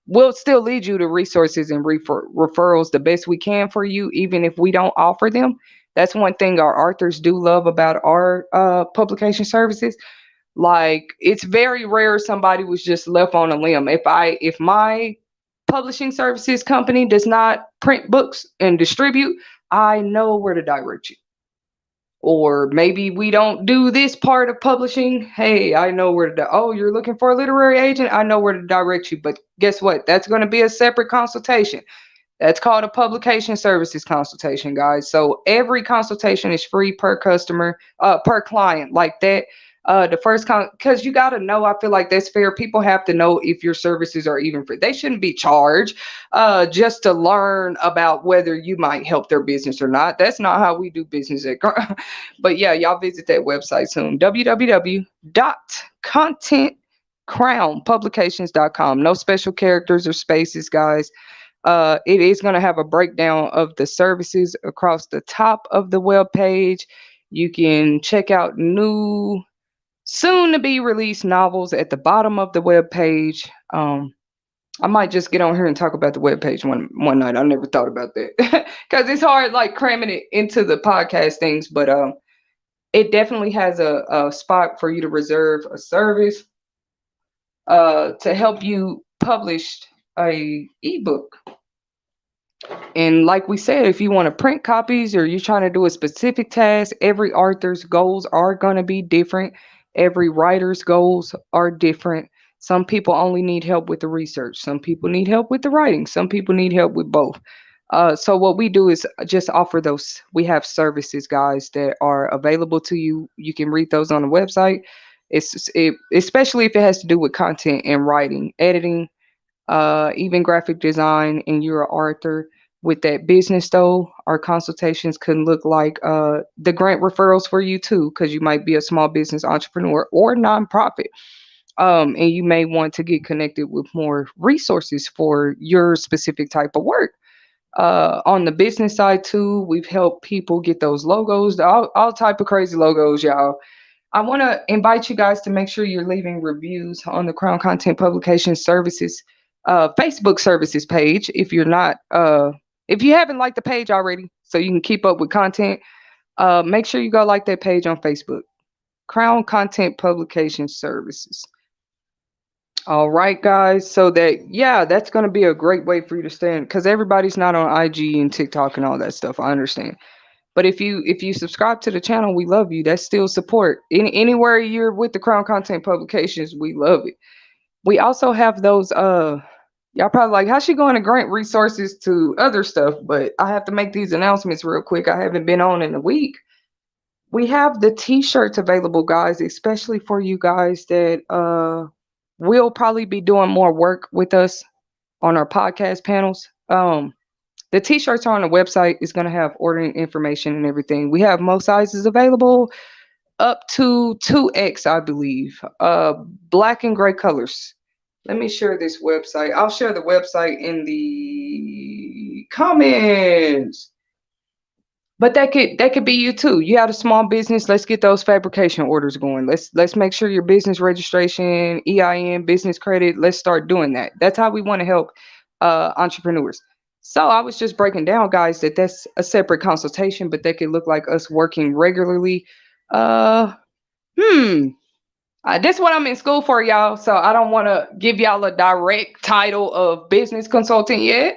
We'll still lead you to resources and referrals the best we can for you, even if we don't offer them. That's one thing our authors do love about our publication services. Like it's very rare somebody was just left on a limb. If my publishing services company does not print books and distribute, I know where to direct you. Or maybe we don't do this part of publishing. Hey, I know where to. Oh, you're looking for a literary agent? I know where to direct you. But guess what? That's going to be a separate consultation. That's called a publication services consultation, guys. So every consultation is free per customer, per client, like that. The first because you got to know, I feel like that's fair. People have to know if your services are even free. They shouldn't be charged just to learn about whether you might help their business or not. That's not how we do business at But yeah, y'all visit that website soon. www.contentcrownpublications.com. No special characters or spaces, guys. It is going to have a breakdown of the services across the top of the web page. You can check out new, soon to be released novels at the bottom of the web page. I might just get on here and talk about the web page one night. I never thought about that because it's hard, like cramming it into the podcast things. But it definitely has a spot for you to reserve a service to help you publish a ebook. And like we said, if you want to print copies or you're trying to do a specific task, every author's goals are going to be different. Every writer's goals are different. Some people only need help with the research. Some people need help with the writing. Some people need help with both. So what we do is just offer those. We have services, guys, that are available to you. You can read those on the website. Especially if it has to do with content and writing, editing, even graphic design, and you're an author. With that business though, our consultations can look like the grant referrals for you too, because you might be a small business entrepreneur or nonprofit, and you may want to get connected with more resources for your specific type of work. On the business side too, we've helped people get those logos, all type of crazy logos, y'all. I want to invite you guys to make sure you're leaving reviews on the Crown Content Publication Services Facebook services page. If you haven't liked the page already, so you can keep up with content, make sure you go like that page on Facebook. Crown Content Publication Services. All right, guys. So that's going to be a great way for you to stand, because everybody's not on IG and TikTok and all that stuff. I understand. But if you subscribe to the channel, we love you. That's still support. Anywhere you're with the Crown Content Publications, we love it. We also have those Y'all probably like, how's she going to grant resources to other stuff? But I have to make these announcements real quick. I haven't been on in a week. We have the t-shirts available, guys, especially for you guys that will probably be doing more work with us on our podcast panels. The t-shirts are on the website. It's going to have ordering information and everything. We have most sizes available up to 2X, I believe. Black and gray colors. Let me share this website. I'll share the website in the comments. But that could be you too. You had a small business. Let's get those fabrication orders going. Let's make sure your business registration, EIN, business credit. Let's start doing that. That's how we want to help entrepreneurs. So I was just breaking down, guys, that that's a separate consultation, but that could look like us working regularly. Uh, hmm. This is what I'm in school for, y'all. So I don't want to give y'all a direct title of business consultant yet.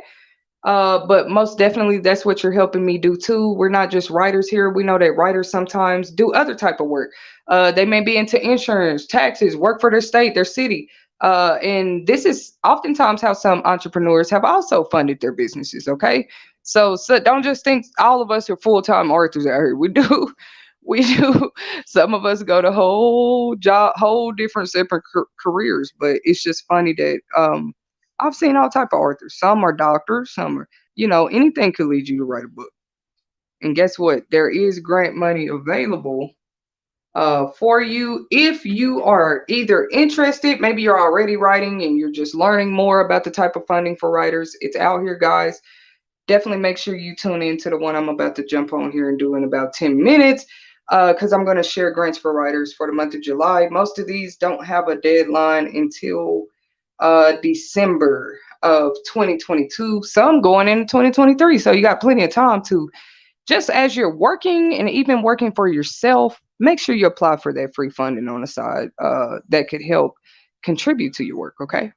But most definitely that's what you're helping me do too. We're not just writers here. We know that writers sometimes do other type of work. They may be into insurance, taxes, work for their state, their city. And this is oftentimes how some entrepreneurs have also funded their businesses. Okay. So don't just think all of us are full-time authors out here. We do, we do. Some of us go to whole job, whole different separate careers, but it's just funny that, I've seen all type of authors. Some are doctors, some are, anything could lead you to write a book. And guess what? There is grant money available for you if you are either interested, maybe you're already writing and you're just learning more about the type of funding for writers. It's out here, guys. Definitely make sure you tune in to the one I'm about to jump on here and do in about 10 minutes, because I'm going to share grants for writers for the month of July. Most of these don't have a deadline until December of 2022, some going into 2023. So you got plenty of time to, just as you're working and even working for yourself, make sure you apply for that free funding on the side that could help contribute to your work. Okay.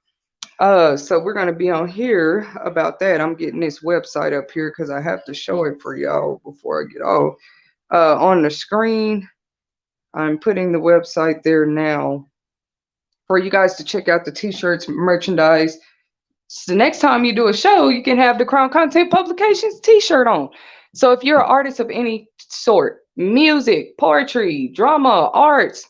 So we're going to be on here about that. I'm getting this website up here because I have to show it for y'all before I get off. On the screen, I'm putting the website there now for you guys to check out the t-shirts, merchandise. So next time you do a show, you can have the Crown Content Publications t-shirt on. So if you're an artist of any sort, music, poetry, drama, arts,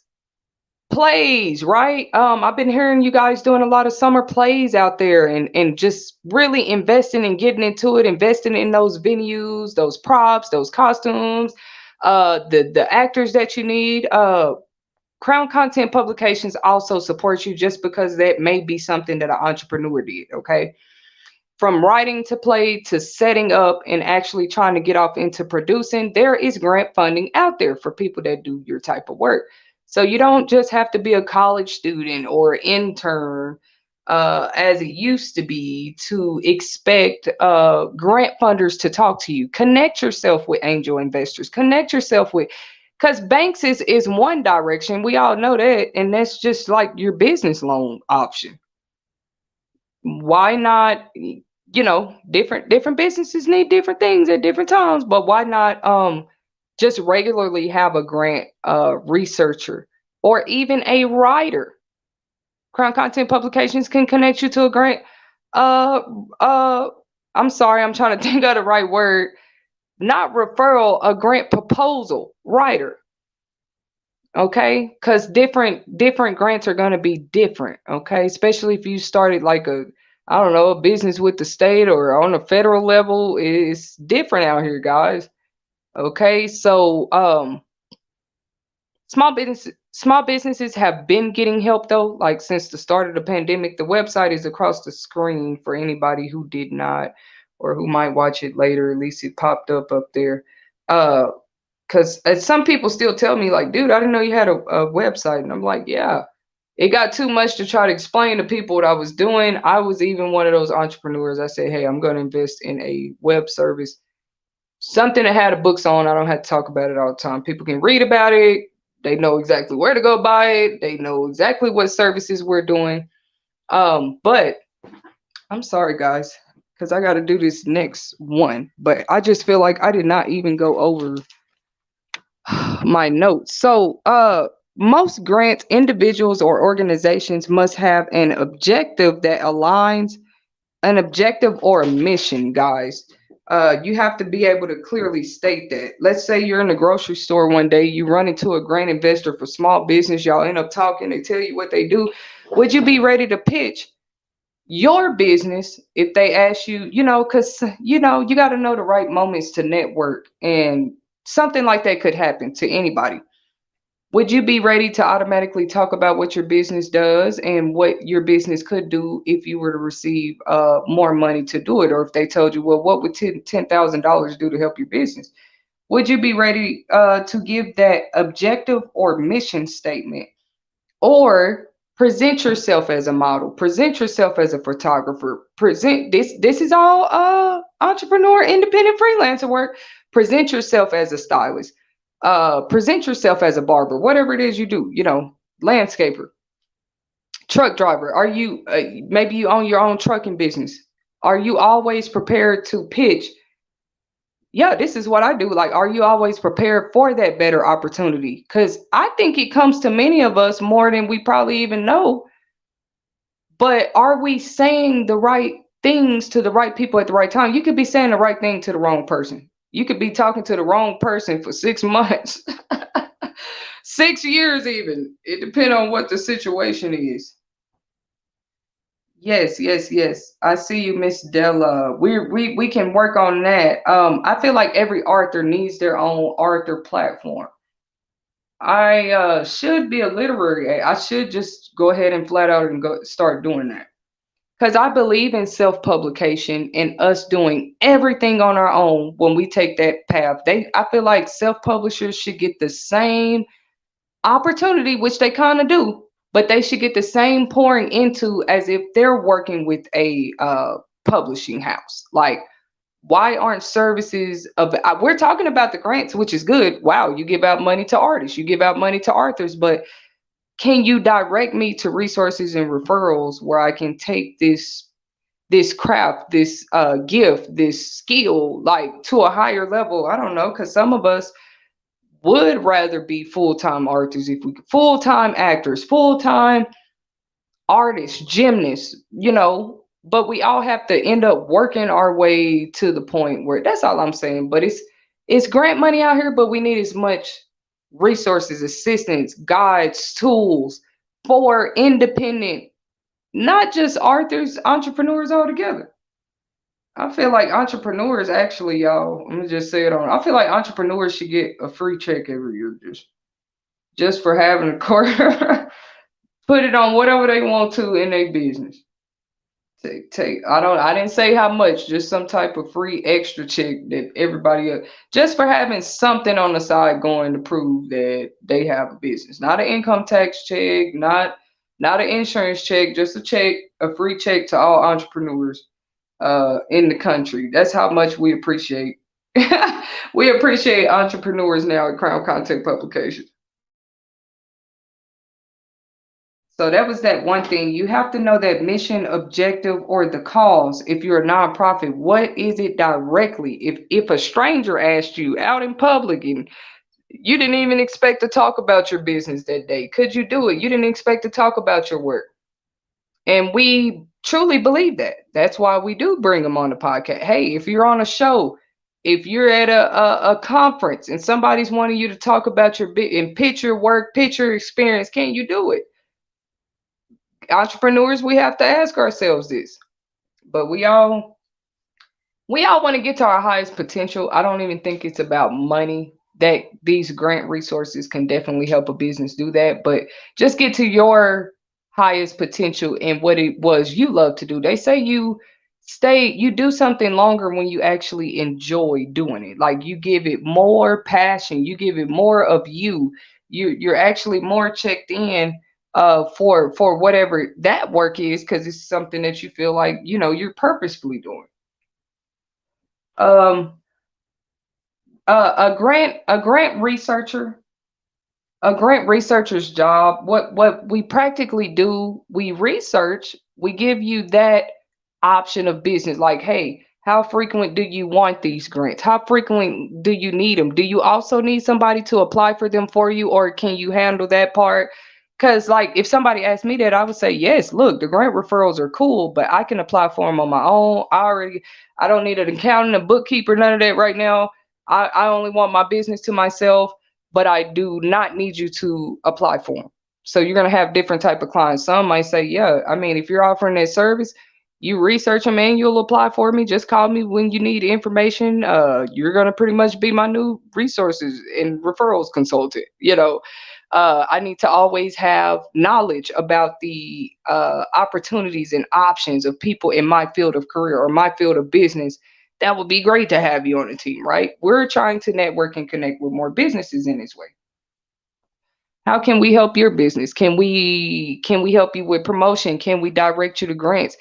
plays, right? I've been hearing you guys doing a lot of summer plays out there, and just really investing and getting into it, investing in those venues, those props, those costumes, the actors that you need. Crown Content Publications also supports you just because that may be something that an entrepreneur did, okay? From writing to play to setting up and actually trying to get off into producing, there is grant funding out there for people that do your type of work. So you don't just have to be a college student or intern, as it used to be, to expect grant funders to talk to you. Connect yourself with angel investors. Connect yourself with, because banks is one direction. We all know that, and that's just like your business loan option. Why not? Different businesses need different things at different times, but why not just regularly have a grant researcher or even a writer? Crown Content Publications can connect you to a grant. Uh, uh, I'm sorry, I'm trying to think of the right word. Not referral, a grant proposal writer. Okay, because different grants are going to be different. Okay, especially if you started like a, I don't know, a business with the state or on a federal level. It's different out here, guys. Okay, so small businesses have been getting help though, like since the start of the pandemic. The website is across the screen for anybody who did not, or who might watch it later. At least it popped up there. Because some people still tell me, like, dude, I didn't know you had a website. And I'm like, yeah, it got too much to try to explain to people what I was doing. I was even one of those entrepreneurs. I said, hey, I'm going to invest in a web service, something that had the books on. I don't have to talk about it all the time. People can read about it. They know exactly where to go buy it. They know exactly what services we're doing. But I'm sorry, guys, because I got to do this next one. But I just feel like I did not even go over my notes. So, most grants, individuals or organizations must have an objective that aligns An objective or a mission, guys. You have to be able to clearly state that. Let's say you're in the grocery store one day, you run into a grant investor for small business, y'all end up talking, they tell you what they do. Would you be ready to pitch your business if they ask you, because, you got to know the right moments to network, and something like that could happen to anybody. Would you be ready to automatically talk about what your business does and what your business could do if you were to receive more money to do it? Or if they told you, well, what would $10,000 do to help your business? Would you be ready to give that objective or mission statement? Or present yourself as a model, present yourself as a photographer, present this is all entrepreneur, independent freelancer work. Present yourself as a stylist, present yourself as a barber, whatever it is you do, landscaper, truck driver. Are you maybe you own your own trucking business? Are you always prepared to pitch? Yeah, this is what I do. Like, are you always prepared for that better opportunity? Because I think it comes to many of us more than we probably even know. But are we saying the right things to the right people at the right time? You could be saying the right thing to the wrong person. You could be talking to the wrong person for 6 months, 6 years even. It depends on what the situation is. Yes, yes, yes. I see you, Miss Della. We can work on that. I feel like every author needs their own author platform. I should be a literary. I should just go ahead and flat out and go start doing that. Because I believe in self-publication and us doing everything on our own when we take that path. I feel like self-publishers should get the same opportunity, which they kind of do, but they should get the same pouring into as if they're working with a publishing house. Like, why aren't services of we're talking about the grants, which is good. Wow, you give out money to artists, you give out money to authors, but can you direct me to resources and referrals where I can take this craft, this gift, this skill, like to a higher level? I don't know, because some of us would rather be full-time artists, if we could, full-time actors, full-time artists, gymnasts, but we all have to end up working our way to the point where, that's all I'm saying. But it's grant money out here, but we need as much resources, assistance, guides, tools for independent, not just authors, entrepreneurs altogether. I feel like entrepreneurs actually, y'all, let me just say it on. I feel like entrepreneurs should get a free check every year, just for having a car. Put it on whatever they want to in their business. Take. I didn't say how much, just some type of free extra check that everybody else, just for having something on the side going to prove that they have a business. Not an income tax check, not an insurance check, just a check, a free check to all entrepreneurs in the country. That's how much we appreciate. We appreciate entrepreneurs now at Crown Content Publications. So that was that one thing. You have to know that mission, objective, or the cause. If you're a nonprofit, what is it directly? If a stranger asked you out in public and you didn't even expect to talk about your business that day, could you do it? You didn't expect to talk about your work. And we truly believe that. That's why we do bring them on the podcast. Hey, if you're on a show, if you're at a conference and somebody's wanting you to talk about your bit and pitch your work, pitch your experience, can you do it? Entrepreneurs, we have to ask ourselves this. But we all want to get to our highest potential. I don't even think it's about money. That these grant resources can definitely help a business do that, but just get to your highest potential and what it was you love to do. They say you do something longer when you actually enjoy doing it. Like, you give it more passion, you give it more of you. You're actually more checked in for whatever that work is, because it's something that you feel like you're purposefully doing. um a grant researcher, a grant researcher's job, what we practically do, we research, we give you that option of business. Like, hey, how frequent do you want these grants? How frequent do you need them? Do you also need somebody to apply for them for you, or can you handle that part? Because, like, if somebody asked me that, I would say, yes, look, the grant referrals are cool, but I can apply for them on my own. I don't need an accountant, a bookkeeper, none of that right now. I only want my business to myself, but I do not need you to apply for them. So you're going to have different type of clients. Some might say, yeah, I mean, if you're offering that service, you research them and you'll apply for me. Just call me when you need information. You're going to pretty much be my new resources and referrals consultant, you know. I need to always have knowledge about the opportunities and options of people in my field of career or my field of business. That would be great to have you on the team, right? We're trying to network and connect with more businesses in this way. How can we help your business? Can we help you with promotion? Can we direct you to grants?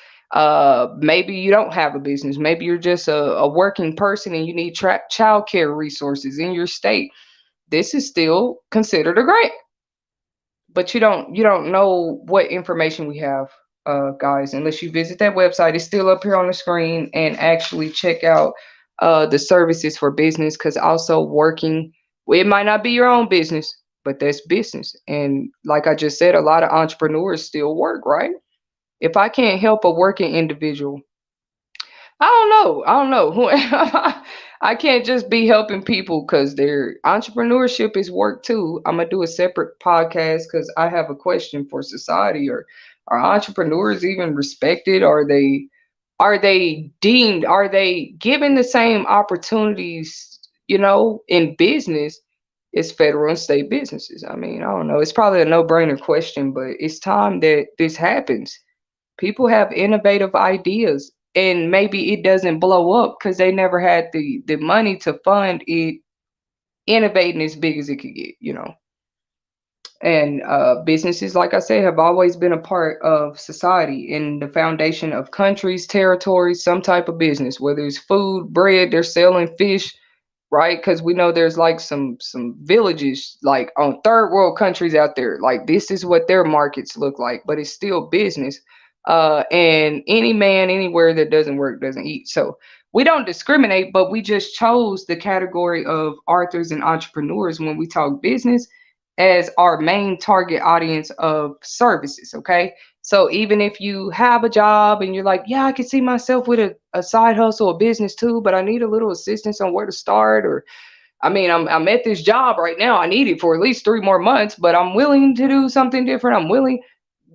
Maybe you don't have a business. Maybe you're just a working person and you need child care resources in your state. This is still considered a grant, but you don't know what information we have, guys, unless you visit that website. It's still up here on the screen, and actually check out the services for business, because also working, it might not be your own business, but that's business. And like I just said, a lot of entrepreneurs still work, right? If I can't help a working individual, I don't know. I don't know. I can't just be helping people because their entrepreneurship is work too. I'm gonna do a separate podcast because I have a question for society. Or are entrepreneurs even respected? Are they deemed? Are they given the same opportunities, in business as federal and state businesses? I mean, I don't know. It's probably a no-brainer question, but it's time that this happens. People have innovative ideas, and maybe it doesn't blow up because they never had the money to fund it innovating as big as it could get. And businesses, like I said, have always been a part of society and the foundation of countries, territories, some type of business, whether it's food, bread, they're selling fish, right? Because we know there's like some villages like on third world countries out there. Like, this is what their markets look like, but it's still business. And any man anywhere that doesn't work doesn't eat. So we don't discriminate, but we just chose the category of authors and entrepreneurs when we talk business as our main target audience of services. Okay. So even if you have a job and you're like, yeah, I can see myself with a side hustle, a business too, but I need a little assistance on where to start. Or, I mean, I'm at this job right now. I need it for at least 3 more months, but I'm willing to do something different. I'm willing.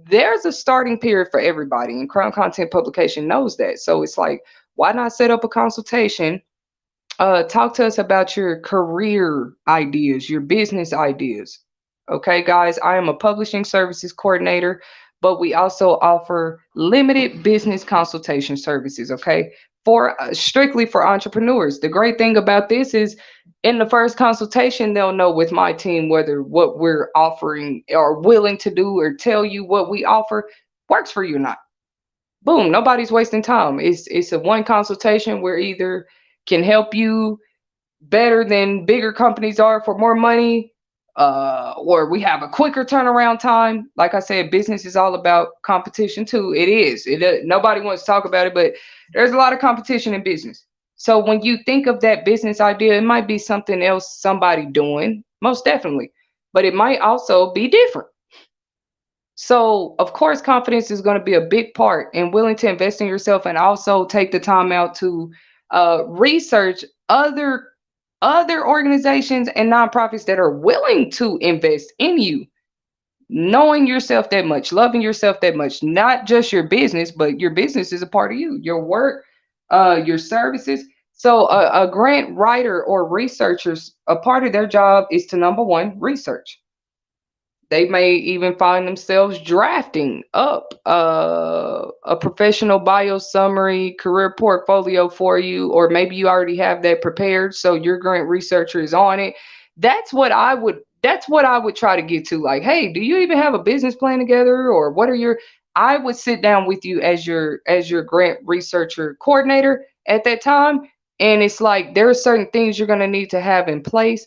There's a starting period for everybody, and Crown Content Publication knows that. So it's like, why not set up a consultation? Talk to us about your career ideas, your business ideas. Okay, guys, I am a publishing services coordinator, but we also offer limited business consultation services. Okay, for strictly for entrepreneurs. The great thing about this is, in the first consultation, they'll know with my team whether what we're offering or willing to do or tell you what we offer works for you or not. Boom, nobody's wasting time. It's a one consultation where either can help you better than bigger companies are for more money, or we have a quicker turnaround time. Like I said, business is all about competition too. It is. Nobody wants to talk about it, but there's a lot of competition in business. So when you think of that business idea, it might be something else somebody doing, most definitely, but it might also be different. So, of course, confidence is going to be a big part, and willing to invest in yourself, and also take the time out to research other organizations and nonprofits that are willing to invest in you. Knowing yourself that much, loving yourself that much, not just your business, but your business is a part of you, your work, your services. So, a grant writer or researchers, a part of their job is to, number one, research. They may even find themselves drafting up a professional bio summary, career portfolio for you, or maybe you already have that prepared, so your grant researcher is on it. That's what I would try to get to. Like, hey, do you even have a business plan together, or what are your? I would sit down with you as your grant researcher coordinator at that time, and it's like there are certain things you're gonna need to have in place.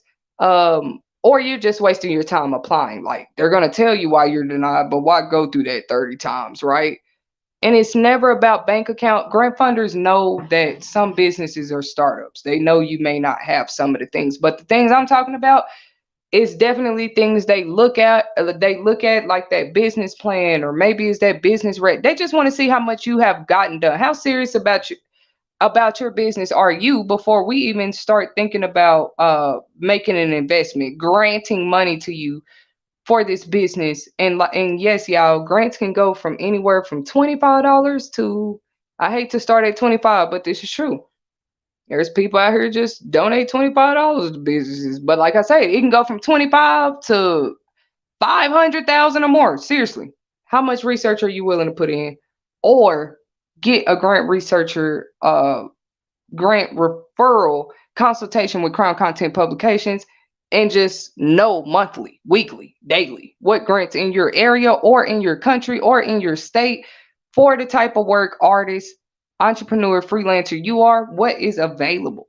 Or you're just wasting your time applying. Like, they're gonna tell you why you're denied, but why go through that 30 times, right? And it's never about bank account. Grant funders know that some businesses are startups. They know you may not have some of the things, but the things I'm talking about, It's definitely things they look at. They look at like that business plan, or maybe it's that business rate. They just want to see how much you have gotten done. How serious about your business are you before we even start thinking about making an investment, granting money to you for this business. And yes, y'all, grants can go from anywhere from $25 to, I hate to start at 25, but this is true. There's people out here just donate $25 to businesses. But like I say, it can go from 25 to 500,000 or more. Seriously. How much research are you willing to put in? Or get a grant researcher grant referral consultation with Crown Content Publications, and just know monthly, weekly, daily what grants in your area or in your country or in your state for the type of work, artist, entrepreneur, freelancer you are, what is available.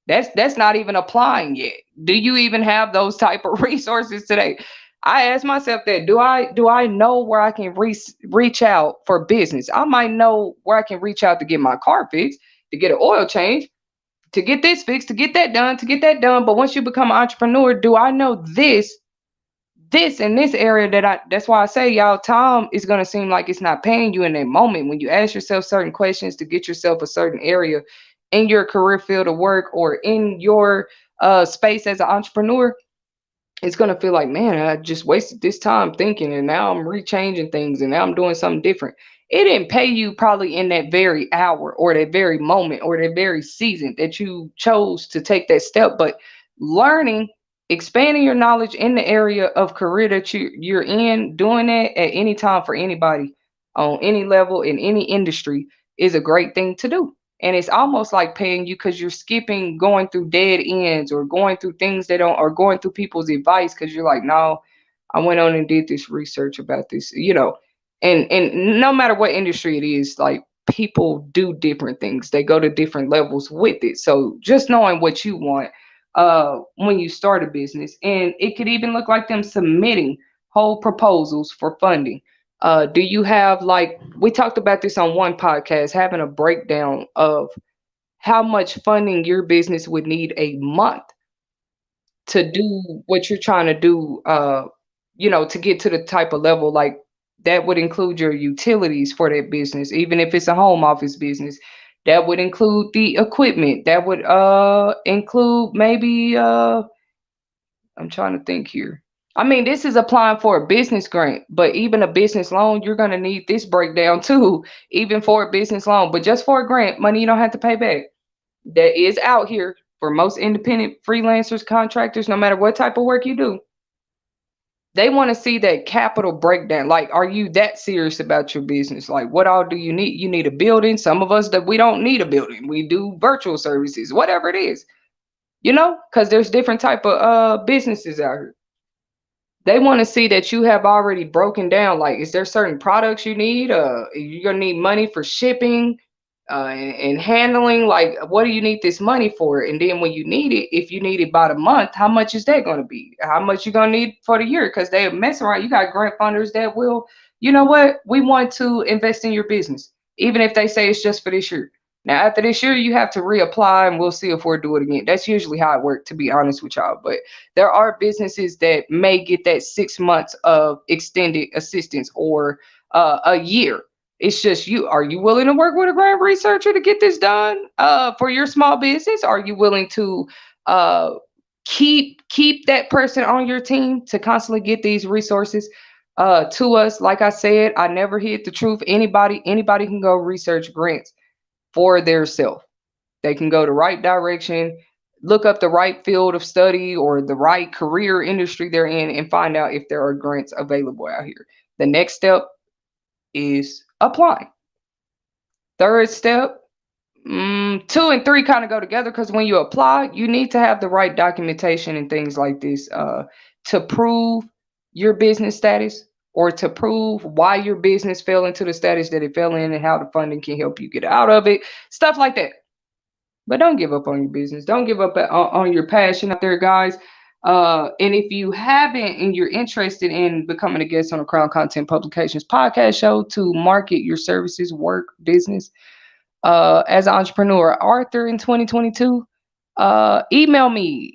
That's not even applying yet. Do you even have those type of resources today? I ask myself that, do I know where I can reach out for business? I might know where I can reach out to get my car fixed, to get an oil change, to get this fixed, to get that done, to get that done. But once you become an entrepreneur, do I know this in this area that's why I say, y'all, time is gonna seem like it's not paying you in that moment when you ask yourself certain questions to get yourself a certain area in your career field of work or in your space as an entrepreneur. It's gonna feel like, man, I just wasted this time thinking, and now I'm rechanging things, and now I'm doing something different. It didn't pay you probably in that very hour or that very moment or that very season that you chose to take that step, but learning, expanding your knowledge in the area of career that you're in, doing that at any time for anybody on any level in any industry is a great thing to do. And it's almost like paying you because you're skipping going through dead ends or going through things that don't, or going through people's advice because you're like, no, I went on and did this research about this. And no matter what industry it is, like, people do different things. They go to different levels with it. So just knowing what you want when you start a business, and it could even look like them submitting whole proposals for funding. Do you have, like, we talked about this on one podcast, having a breakdown of how much funding your business would need a month to do what you're trying to do, to get to the type of level, like, that would include your utilities for that business, even if it's a home office business. That would include the equipment. That would include maybe I'm trying to think here. I mean, this is applying for a business grant, but even a business loan, you're going to need this breakdown too, even for a business loan. But just for a grant, money you don't have to pay back. That is out here for most independent freelancers, contractors, no matter what type of work you do. They want to see that capital breakdown. Like, are you that serious about your business? Like, what all do you need? You need a building. Some of us, that we don't need a building. We do virtual services, whatever it is, because there's different type of businesses out here. They want to see that you have already broken down, like, is there certain products you need? You're gonna need money for shipping, and handling. Like, what do you need this money for? And then when you need it, if you need it by the month, how much is that gonna be? How much you gonna need for the year? Because they mess around. You got grant funders that will, you know what, we want to invest in your business, even if they say it's just for this year. Now, after this year, you have to reapply, and we'll see if we'll do it again. That's usually how it works, to be honest with y'all. But there are businesses that may get that 6 months of extended assistance, or a year. It's just you. Are you willing to work with a grant researcher to get this done for your small business? Are you willing to uh, keep that person on your team to constantly get these resources to us? Like I said, I never hid the truth. Anybody can go research grants for their self. They can go the right direction, look up the right field of study or the right career industry they're in, and find out if there are grants available out here. The next step is applying. Third step, two and three kind of go together, because when you apply, you need to have the right documentation and things like this to prove your business status, or to prove why your business fell into the status that it fell in and how the funding can help you get out of it, stuff like that. But don't give up on your business. Don't give up on your passion out there, guys. And if you haven't and you're interested in becoming a guest on the Crown Content Publications podcast show to market your services, work, business as an entrepreneur, author in 2022, Email me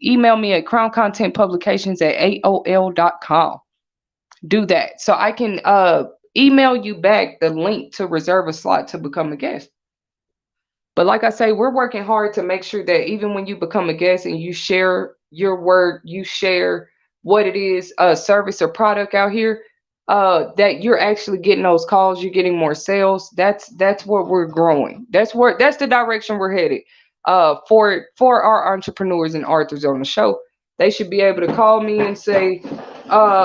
at crowncontentpublications at aol.com. Do that so I can email you back the link to reserve a slot to become a guest. But like I say, we're working hard to make sure that even when you become a guest and you share your word, you share what it is, service or product out here, that you're actually getting those calls, you're getting more sales. That's what we're growing. That's the direction we're headed. For our entrepreneurs and authors on the show, they should be able to call me and say,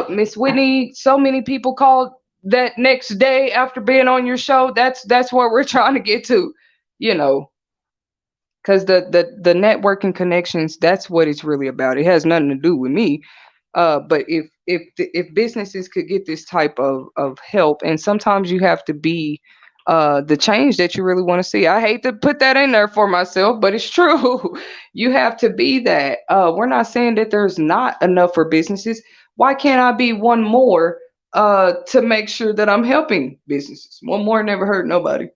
Miss Whitney, so many people called that next day after being on your show. That's what we're trying to get to, you know, because the networking connections, that's what it's really about. It has nothing to do with me. But if businesses could get this type of help, and sometimes you have to be the change that you really want to see. I hate to put that in there for myself, but it's true. You have to be that. We're not saying that there's not enough for businesses. Why can't I be one more to make sure that I'm helping businesses? One more never hurt nobody,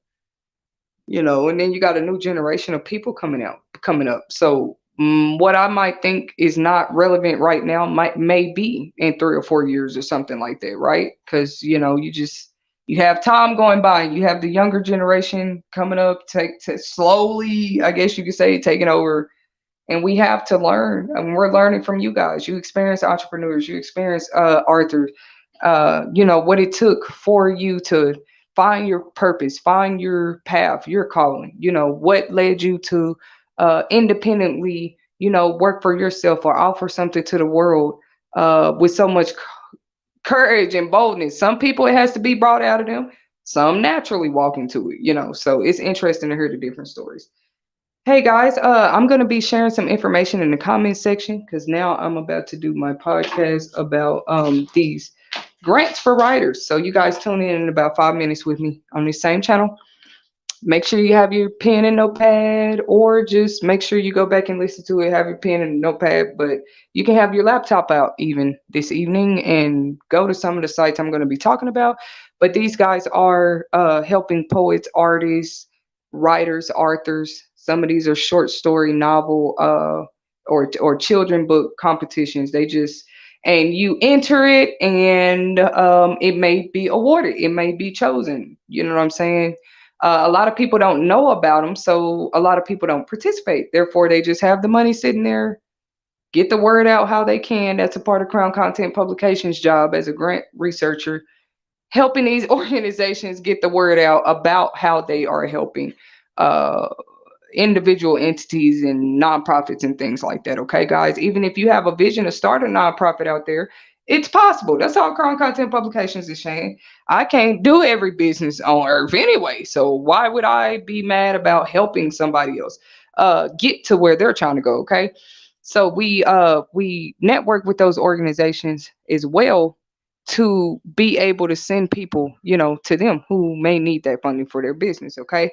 you know. And then you got a new generation of people coming up. So what I might think is not relevant right now may be in 3 or 4 years or something like that, right? Because you know, you have time going by, and you have the younger generation coming up, take to slowly, I guess you could say, taking over. And we have to learn, and we're learning from you guys. You experience entrepreneurs, you experience Arthur, you know what it took for you to find your purpose, find your path, your calling. You know what led you to independently, you know, work for yourself or offer something to the world with so much courage and boldness. Some people, it has to be brought out of them. Some naturally walk into it, you know. So it's interesting to hear the different stories. Hey guys, I'm going to be sharing some information in the comments section because now I'm about to do my podcast about these grants for writers. So you guys tune in about 5 minutes with me on this same channel. Make sure you have your pen and notepad, or just make sure you go back and listen to it. Have your pen and notepad, but you can have your laptop out even this evening and go to some of the sites I'm going to be talking about. But these guys are helping poets, artists, writers, authors. Some of these are short story, novel, or children book competitions. They just, and you enter it, and it may be awarded, it may be chosen. You know what I'm saying? A lot of people don't know about them, so a lot of people don't participate. Therefore, they just have the money sitting there. Get the word out how they can. That's a part of Crown Content Publications' job as a grant researcher, helping these organizations get the word out about how they are helping uh, individual entities and nonprofits and things like that. Okay, guys, even if you have a vision to start a nonprofit out there, it's possible. That's all Crown Content Publications is saying. I can't do every business on earth anyway, so why would I be mad about helping somebody else get to where they're trying to go? Okay, so we network with those organizations as well to be able to send people, you know, to them who may need that funding for their business. Okay,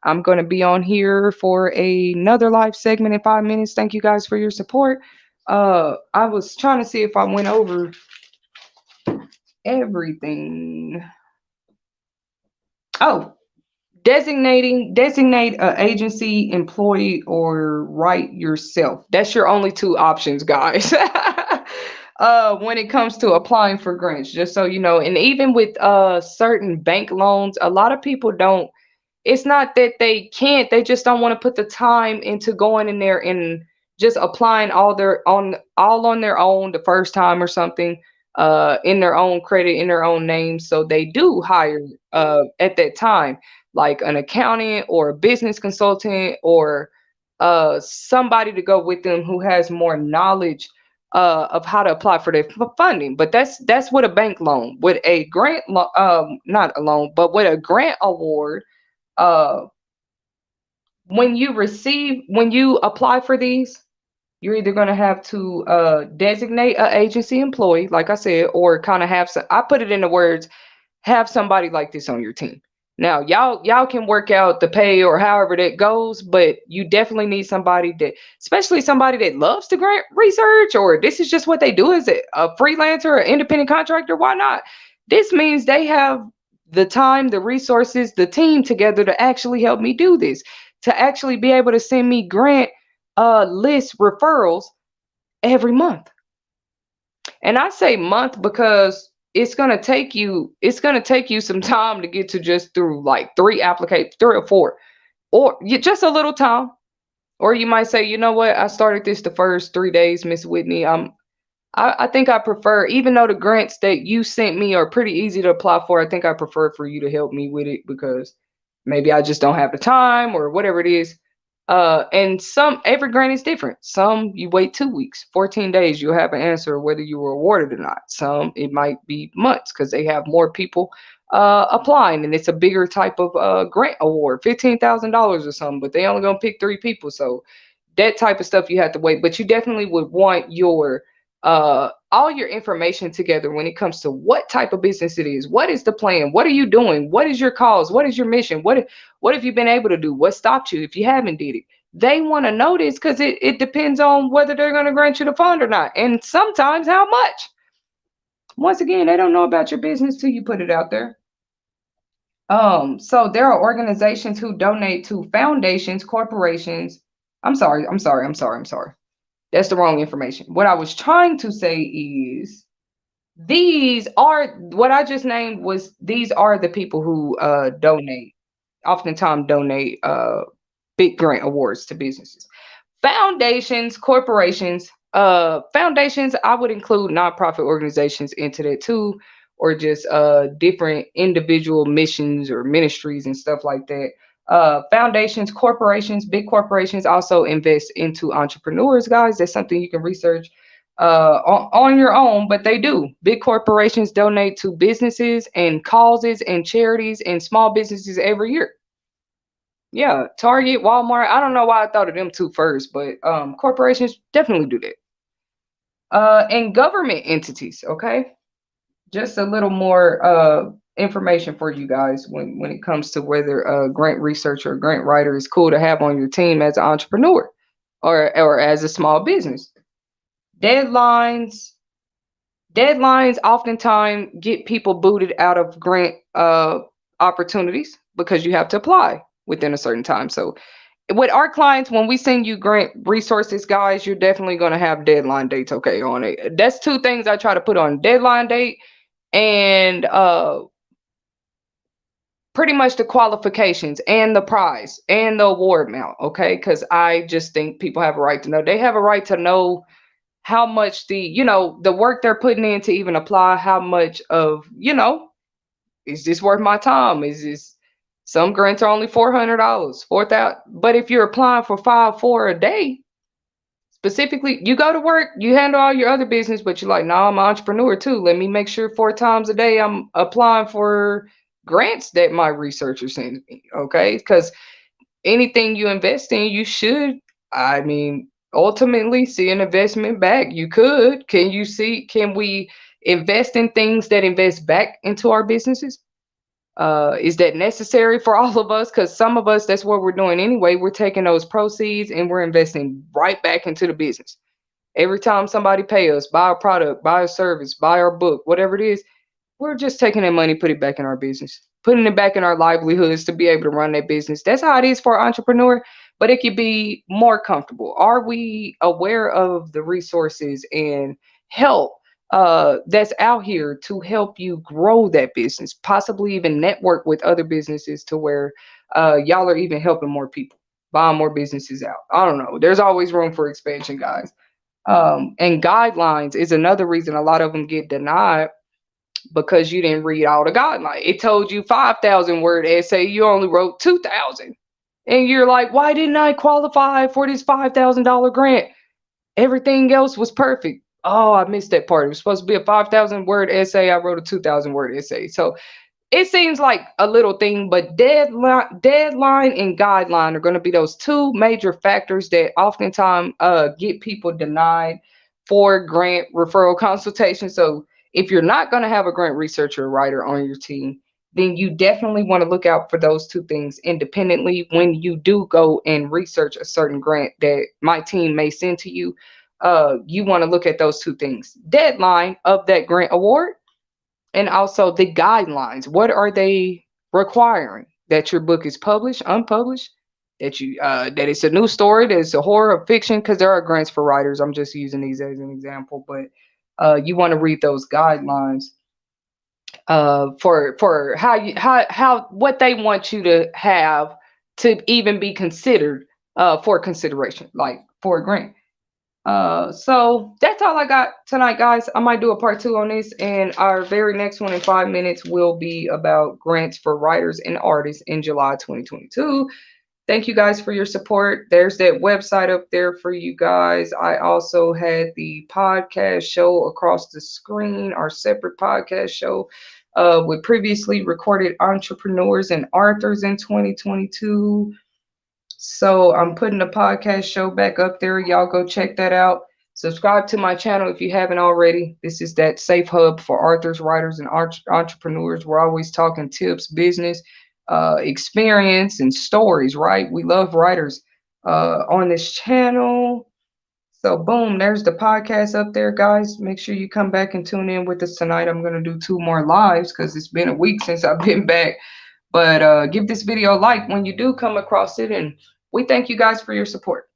I'm going to be on here for another live segment in 5 minutes. Thank you guys for your support. I was trying to see if I went over everything. Oh, designate a agency, employee, or write yourself. That's your only two options, guys. When it comes to applying for grants, just so you know. And even with certain bank loans, a lot of people don't, it's not that they can't, they just don't want to put the time into going in there and just applying all on their own the first time or something, in their own credit, in their own name. So they do hire at that time like an accountant or a business consultant, or somebody to go with them who has more knowledge of how to apply for their funding. But that's with a bank loan. With a not a loan, but with a grant award, uh, when you apply for these, you're either going to have to designate an agency employee, like I said, or kind of have some, I put it in the words, have somebody like this on your team. Now, y'all can work out the pay or however that goes, but you definitely need somebody that, especially somebody that loves to grant research, or this is just what they do as a freelancer or independent contractor. Why not? This means they have the time, the resources, the team together to actually help me do this, to actually be able to send me grant list referrals every month. And I say month because it's gonna take you some time to get to just through like three or four, or just a little time. Or you might say, you know what, I started this the first 3 days, Miss Whitney. I think I prefer, even though the grants that you sent me are pretty easy to apply for, I think I prefer for you to help me with it because maybe I just don't have the time or whatever it is. And some every grant is different. Some you wait 2 weeks, 14 days, you'll have an answer whether you were awarded or not. Some it might be months because they have more people applying and it's a bigger type of grant award, $15,000 or something, but they only gonna pick 3 people. So that type of stuff you have to wait, but you definitely would want your all your information together when it comes to what type of business it is. What is the plan? What are you doing? What is your cause? What is your mission? What have you been able to do? What stopped you if you haven't did it? They want to know this because it depends on whether they're going to grant you the fund or not, and sometimes how much. Once again, they don't know about your business till you put it out there. So there are organizations who donate to foundations, corporations. I'm sorry. That's the wrong information. What I was trying to say is these are what I just named was these are the people who donate, oftentimes donate big grant awards to businesses. Foundations, corporations, foundations, I would include nonprofit organizations into that too, or just different individual missions or ministries and stuff like that. Foundations, corporations, big corporations also invest into entrepreneurs, guys. That's something you can research on your own, but they do. Big corporations donate to businesses and causes and charities and small businesses every year. Yeah, Target, Walmart. I don't know why I thought of them two first, but corporations definitely do that. And government entities, okay? Just a little more information for you guys when it comes to whether a grant researcher or grant writer is cool to have on your team as an entrepreneur or as a small business. Deadlines. Deadlines oftentimes get people booted out of grant opportunities because you have to apply within a certain time. So with our clients, when we send you grant resources, guys, you're definitely going to have deadline dates, okay, on it. That's two things I try to put on: deadline date and pretty much the qualifications and the prize and the award amount, okay? Because I just think people have a right to know. They have a right to know how much the work they're putting in to even apply, how much of, is this worth my time? Is this, some grants are only $400, 4,000, but if you're applying for 5, 4 a day, specifically, you go to work, you handle all your other business, but you're like, no, I'm an entrepreneur too. Let me make sure 4 times a day I'm applying for grants that my researcher sends me. Okay. Because anything you invest in, you should, I mean, ultimately see an investment back. You could. Can we invest in things that invest back into our businesses? Is that necessary for all of us? Because some of us, that's what we're doing anyway. We're taking those proceeds and we're investing right back into the business. Every time somebody pay us, buy a product, buy a service, buy our book, whatever it is, we're just taking that money, put it back in our business, putting it back in our livelihoods to be able to run that business. That's how it is for an entrepreneur, but it could be more comfortable. Are we aware of the resources and help that's out here to help you grow that business, possibly even network with other businesses to where y'all are even helping more people, buying more businesses out? I don't know. There's always room for expansion, guys. And guidelines is another reason a lot of them get denied because you didn't read all the guidelines. It told you 5,000 word essay, you only wrote 2,000. And you're like, why didn't I qualify for this $5,000 grant? Everything else was perfect. Oh, I missed that part. It was supposed to be a 5,000 word essay. I wrote a 2,000 word essay. So it seems like a little thing, but deadline and guideline are going to be those two major factors that oftentimes get people denied for grant referral consultation. So if you're not going to have a grant researcher or writer on your team, then you definitely want to look out for those two things independently when you do go and research a certain grant that my team may send to you. You want to look at those two things: deadline of that grant award, and also the guidelines. What are they requiring? That your book is published, unpublished? that that it's a new story, that it's a horror fiction, because there are grants for writers. I'm just using these as an example, but you want to read those guidelines for how what they want you to have to even be considered for consideration, like for a grant. So that's all I got tonight, guys. I might do a part two on this, and our very next one in 5 minutes will be about grants for writers and artists in July 2022. Thank you guys for your support. There's that website up there for you guys. I also had the podcast show across the screen, our separate podcast show with previously recorded entrepreneurs and authors in 2022. So I'm putting the podcast show back up there. Y'all go check that out. Subscribe to my channel if you haven't already. This is that safe hub for authors, writers, and entrepreneurs. We're always talking tips, business, experience, and stories, right? We love writers on this channel. So, boom, there's the podcast up there, guys. Make sure you come back and tune in with us tonight. I'm going to do 2 more lives because it's been a week since I've been back. But give this video a like when you do come across it. And we thank you guys for your support.